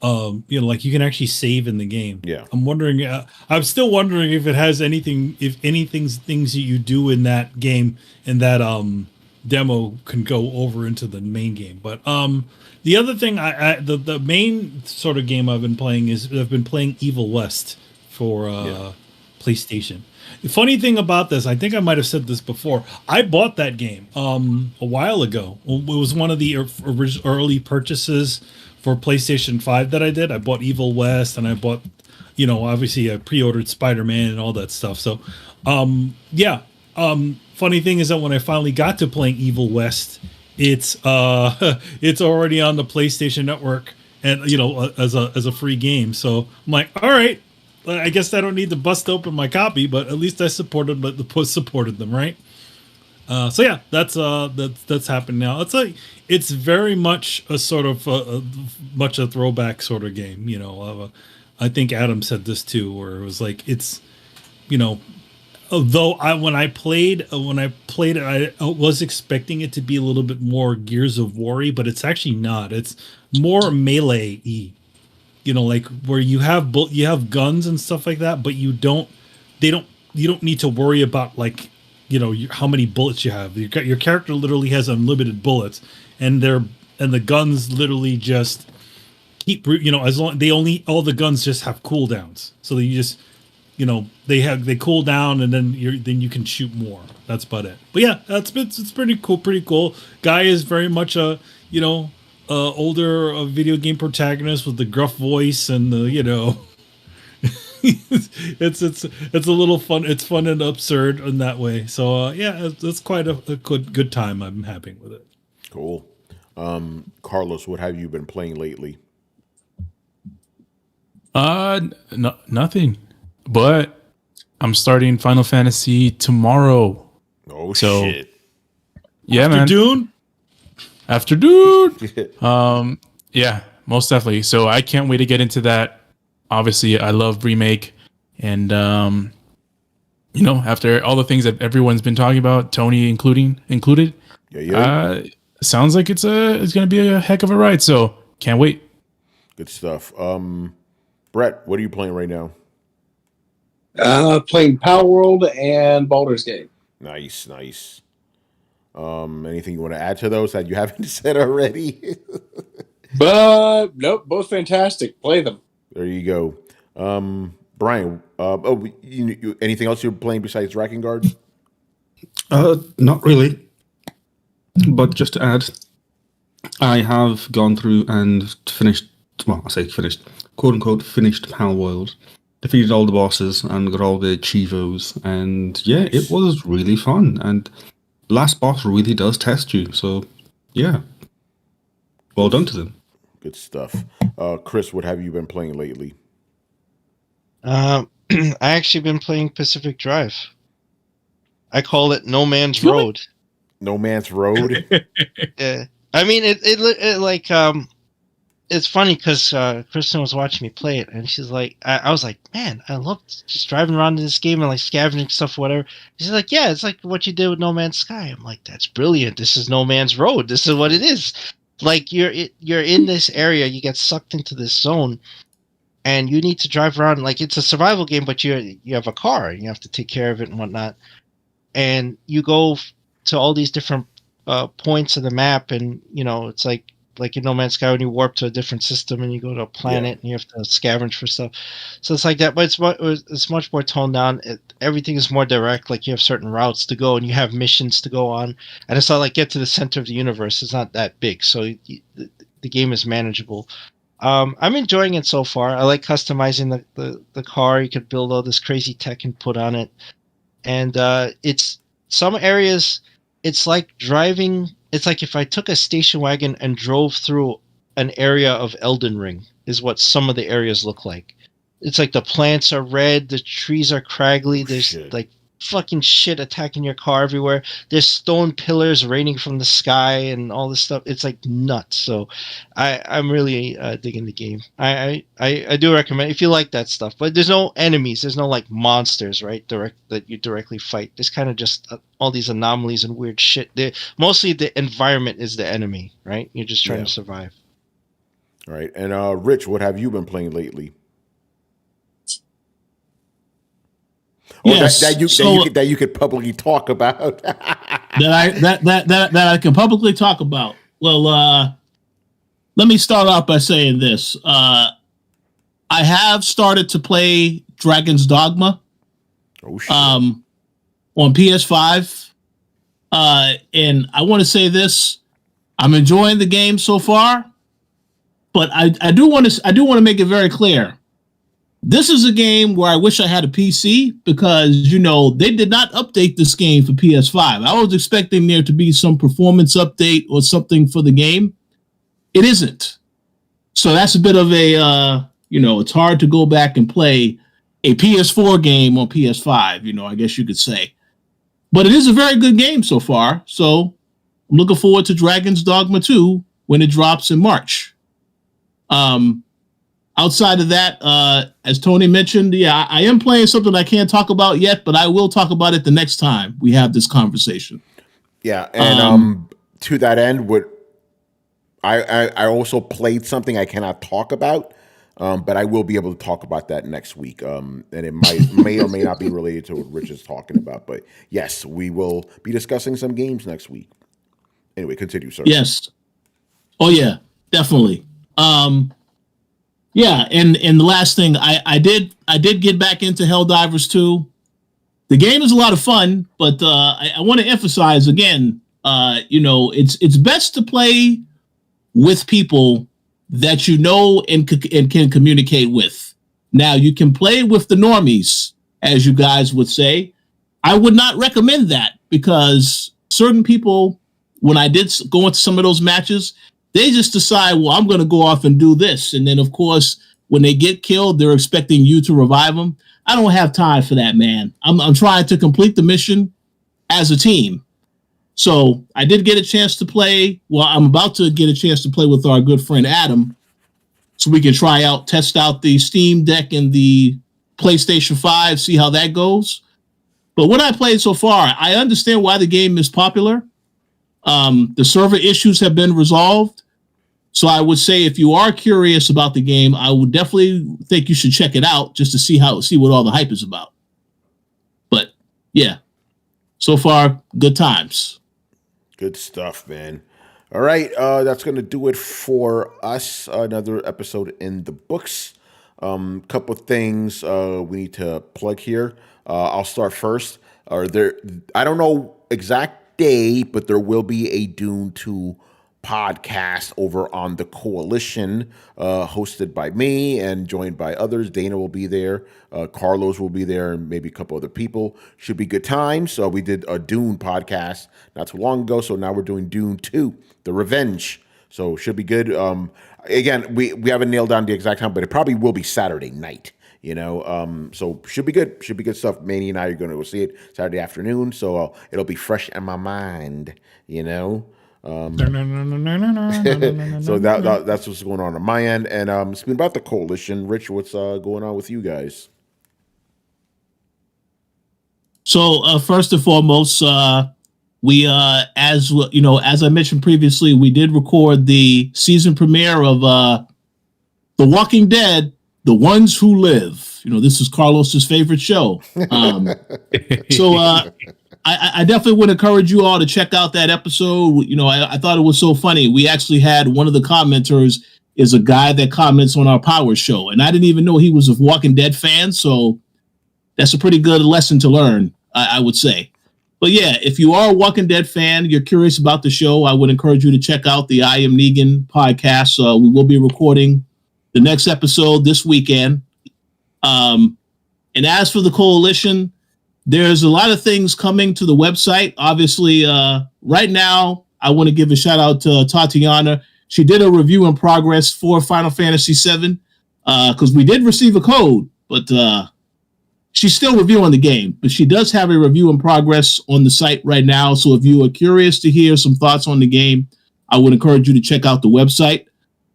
Like you can actually save in the game. Yeah. I'm wondering. I'm still wondering if it has anything. If things that you do in that game in that demo can go over into the main game. But the other thing, the main sort of game I've been playing is I've been playing Evil West for PlayStation. The funny thing about this, I think I might have said this before. I bought that game a while ago. It was one of the early purchases for PlayStation 5 that I did. I bought Evil West, and I bought, obviously I pre-ordered Spider-Man and all that stuff. So, funny thing is that when I finally got to playing Evil West, it's it's already on the PlayStation Network, and as a free game. So I'm like, all right. I guess I don't need to bust open my copy, but at least I supported them, right? So yeah, that's happened now. It's very much a sort of much a throwback sort of game, I think Adam said this too, where it was like it's, although when I played it, I was expecting it to be a little bit more Gears of War-y, but it's actually not. It's more melee-y. Like where you have guns and stuff like that, but you don't need to worry about like, how many bullets you have. Your character literally has unlimited bullets, and the guns literally just keep, as long all the guns just have cooldowns. So you just they cool down and then you can shoot more. That's about it. But yeah, it's pretty cool. Pretty cool. Guy is very much a older video game protagonist with the gruff voice and the it's a little fun. It's fun and absurd in that way. So yeah, it's quite a good time. I'm happy with it. Cool. Carlos, what have you been playing lately? Nothing. But I'm starting Final Fantasy tomorrow. Oh shit! Yeah, man. After Dune. Yeah, most definitely. So I can't wait to get into that. Obviously, I love remake, and after all the things that everyone's been talking about, Tony included. Yeah. Sounds like it's gonna be a heck of a ride. So can't wait. Good stuff. Brett, what are you playing right now? Playing Power World and Baldur's Gate. Nice. Anything you want to add to those that you haven't said already? But nope, both fantastic. Play them. There you go. Brian, anything else you're playing besides Dragon Guard? Not really. But just to add, I have gone through and finished, well, I say finished, quote unquote, finished Power World. Defeated all the bosses and got all the Chivos. And yeah, it was really fun. And last boss really does test you. So yeah, well done to them. Good stuff. Chris, what have you been playing lately? I actually been playing Pacific Drive. I call it No Man's Road. No Man's Road? Yeah. I mean, it like, it's funny because Kristen was watching me play it, and she's like, I was like, man, I love just driving around in this game and like scavenging stuff, whatever. She's like, yeah, it's like what you did with No Man's Sky. I'm like, that's brilliant. This is No Man's Road. This is what it is. Like you're in this area, you get sucked into this zone, and you need to drive around. Like it's a survival game, but you have a car, and you have to take care of it and whatnot. And you go to all these different points of the map, and it's like in No Man's Sky when you warp to a different system and you go to a planet and you have to scavenge for stuff. So it's like that, but it's much more toned down. Everything is more direct. Like you have certain routes to go and you have missions to go on, and it's not like get to the center of the universe. It's not that big, so the game is manageable. I'm enjoying it so far. I like customizing the car. You could build all this crazy tech and put on it, and it's some areas. It's like driving. It's like if I took a station wagon and drove through an area of Elden Ring, is what some of the areas look like. It's like the plants are red, the trees are craggy, there's like fucking shit attacking your car everywhere. There's stone pillars raining from the sky and all this stuff. It's like nuts. So I'm really digging the game. I do recommend if you like that stuff. But there's no enemies. There's no like monsters, right? That you directly fight. There's kind of just all these anomalies and weird shit. Mostly the environment is the enemy, right? You're just trying to survive. All right. And Rich, what have you been playing lately? Yes, that you could publicly talk about. that I can publicly talk about. Well, let me start off by saying this. I have started to play Dragon's Dogma. Oh shit. On PS5. And I want to say this. I'm enjoying the game so far, but I do want to make it very clear. This is a game where I wish I had a PC because, they did not update this game for PS5. I was expecting there to be some performance update or something for the game. It isn't. So that's a bit of a, it's hard to go back and play a PS4 game on PS5, I guess you could say. But it is a very good game so far. So I'm looking forward to Dragon's Dogma 2 when it drops in March. Outside of that, as Tony mentioned, I am playing something I can't talk about yet, but I will talk about it the next time we have this conversation. Yeah, and to that end, I also played something I cannot talk about, but I will be able to talk about that next week. And it may or may not be related to what Rich is talking about, but yes, we will be discussing some games next week. Anyway, continue, sir. Yes. Oh yeah, definitely. Yeah, and the last thing I did I did get back into Helldivers 2. The game is a lot of fun, but I want to emphasize again, it's best to play with people that you know and can communicate with. Now, you can play with the normies, as you guys would say. I would not recommend that because certain people, when I did go into some of those matches, they just decide, well, I'm going to go off and do this. And then, of course, when they get killed, they're expecting you to revive them. I don't have time for that, man. I'm trying to complete the mission as a team. So I did get a chance to play. Well, I'm about to get a chance to play with our good friend Adam, so we can test out the Steam Deck and the PlayStation 5, see how that goes. But what I played so far, I understand why the game is popular. The server issues have been resolved. So I would say if you are curious about the game, I would definitely think you should check it out just to see what all the hype is about. But yeah, so far, good times. Good stuff, man. All right, that's going to do it for us. Another episode in the books. Couple of things we need to plug here. I'll start first. I don't know exact day, but there will be a Dune 2 podcast over on the Coalition, hosted by me and joined by others. Dana will be there. Carlos will be there, and maybe a couple other people. Should be good times. So we did a Dune podcast not too long ago. So now we're doing Dune 2, The Revenge. So should be good. Again, we haven't nailed down the exact time, but it probably will be Saturday night. So should be good. Should be good stuff. Manny and I are going to go see it Saturday afternoon. So it'll be fresh in my mind, So that's what's going on my end. And speaking about the Coalition, Rich, what's going on with you guys? So first and foremost, we as I mentioned previously, we did record the season premiere of The Walking Dead: The Ones Who Live. This is Carlos's favorite show. I definitely would encourage you all to check out that episode. I thought it was so funny. We actually had one of the commenters is a guy that comments on our Power show, and I didn't even know he was a Walking Dead fan. So that's a pretty good lesson to learn, I would say. But yeah, if you are a Walking Dead fan, you're curious about the show, I would encourage you to check out the I Am Negan podcast. We will be recording the next episode this weekend. And as for the Coalition, there's a lot of things coming to the website. Obviously, right now, I want to give a shout out to Tatiana. She did a review in progress for Final Fantasy VII because we did receive a code, but she's still reviewing the game. But she does have a review in progress on the site right now. So if you are curious to hear some thoughts on the game, I would encourage you to check out the website.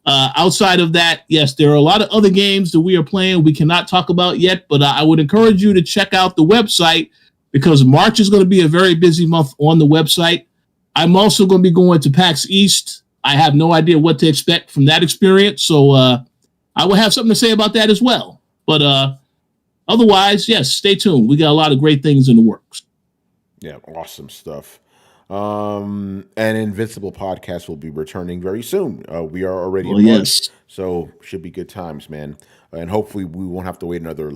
Outside of that, yes, there are a lot of other games that we are playing we cannot talk about yet, but I would encourage you to check out the website because March is going to be a very busy month on the website. I'm also going to be going to PAX East. I have no idea what to expect from that experience, so I will have something to say about that as well. But otherwise, yes, stay tuned. We got a lot of great things in the works. Yeah, awesome stuff. And Invincible podcast will be returning very soon. We are already in March, so should be good times, man. And hopefully we won't have to wait another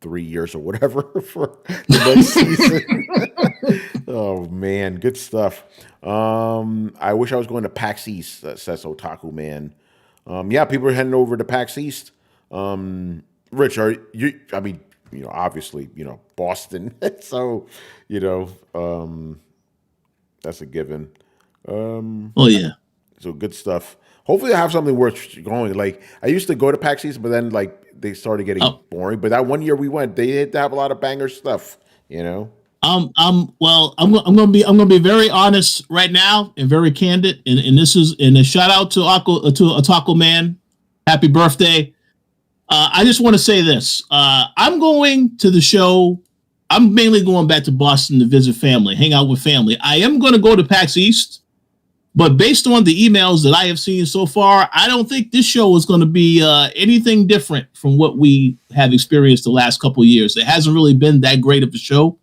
3 years or whatever for the next season. Oh man, good stuff. I wish I was going to PAX East, says Otaku Man. Yeah, people are heading over to PAX East. Rich, are you? I mean, obviously, Boston. So, that's a given. Oh yeah. So good stuff. Hopefully I have something worth going. I used to go to PAX East, but then they started getting boring. But that one year we went, they had to have a lot of banger stuff, I'm gonna be very honest right now and very candid. And this is a shout out to Otaku Man. Happy birthday. I just want to say this. I'm going to the show. I'm mainly going back to Boston to visit family, hang out with family. I am going to go to PAX East, but based on the emails that I have seen so far, I don't think this show is going to be anything different from what we have experienced the last couple of years. It hasn't really been that great of a show.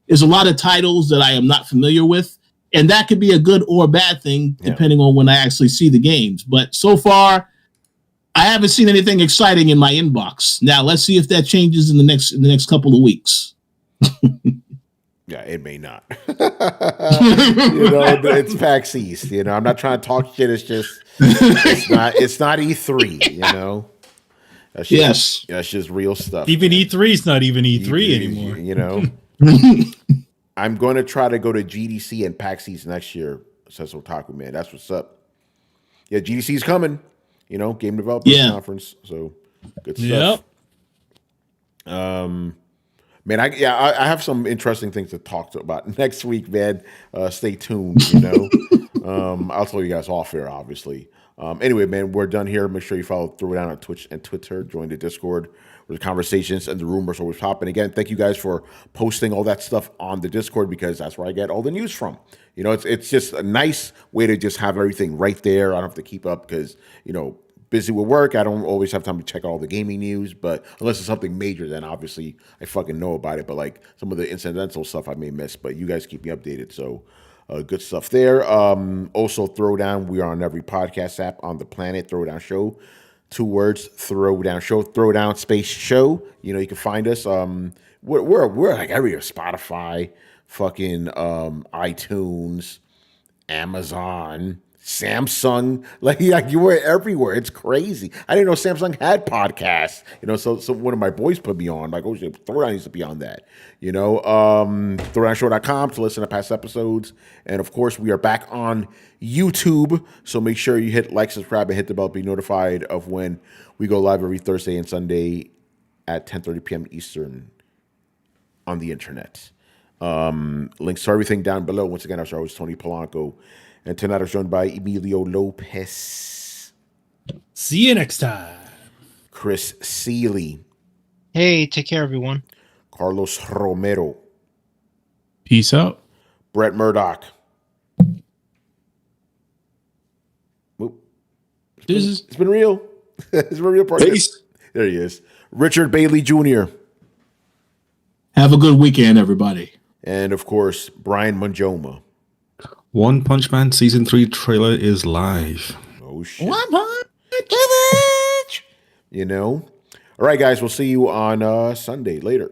There's a lot of titles that I am not familiar with, and that could be a good or a bad thing depending on when I actually see the games. But so far, I haven't seen anything exciting in my inbox. Now let's see if that changes in the next couple of weeks. Yeah, it may not. It's PAX East. I'm not trying to talk shit. It's just it's not E3. That's just real stuff. Even E3 is not even E3 anymore. I'm going to try to go to GDC and PAX East next year, says Otaku Man. That's what's up. Yeah, GDC's coming. Game Developers Conference. So good stuff. Yep. Man, I have some interesting things to talk about next week, man. Stay tuned. I'll tell you guys off air, obviously. Anyway, man, we're done here. Make sure you follow Throwdown on Twitch and Twitter. Join the Discord where the conversations and the rumors always pop. And again, thank you guys for posting all that stuff on the Discord because that's where I get all the news from. It's just a nice way to just have everything right there. I don't have to keep up because, busy with work. I don't always have time to check out all the gaming news, but unless it's something major, then obviously I fucking know about it. But like some of the incidental stuff I may miss, but you guys keep me updated. So good stuff there. Also Throwdown. We are on every podcast app on the planet. Throwdown Show. 2 words. Throwdown Show. Throwdown space show. You can find us. We're like everywhere. Spotify, fucking iTunes, Amazon, Samsung, like you were everywhere. It's crazy. I didn't know Samsung had podcasts. So one of my boys put me on. Like, oh shit, Throwdown needs to be on that. Throwdownshow.com to listen to past episodes. And of course, we are back on YouTube. So make sure you hit like, subscribe, and hit the bell to be notified of when we go live every Thursday and Sunday at 10:30 p.m. Eastern on the internet. Links to everything down below. Once again, our star host Tony Polanco. And tonight I was joined by Emilio Lopez. See you next time. Chris Seeley. Hey, take care, everyone. Carlos Romero. Peace out. Brett Murdoch. It's been real. It's been real. Peace. There he is. Richard Bailey Jr. Have a good weekend, everybody. And of course, Brian Manjoma. One Punch Man Season 3 trailer is live. Oh, shit. One Punch. All right, guys. We'll see you on Sunday. Later.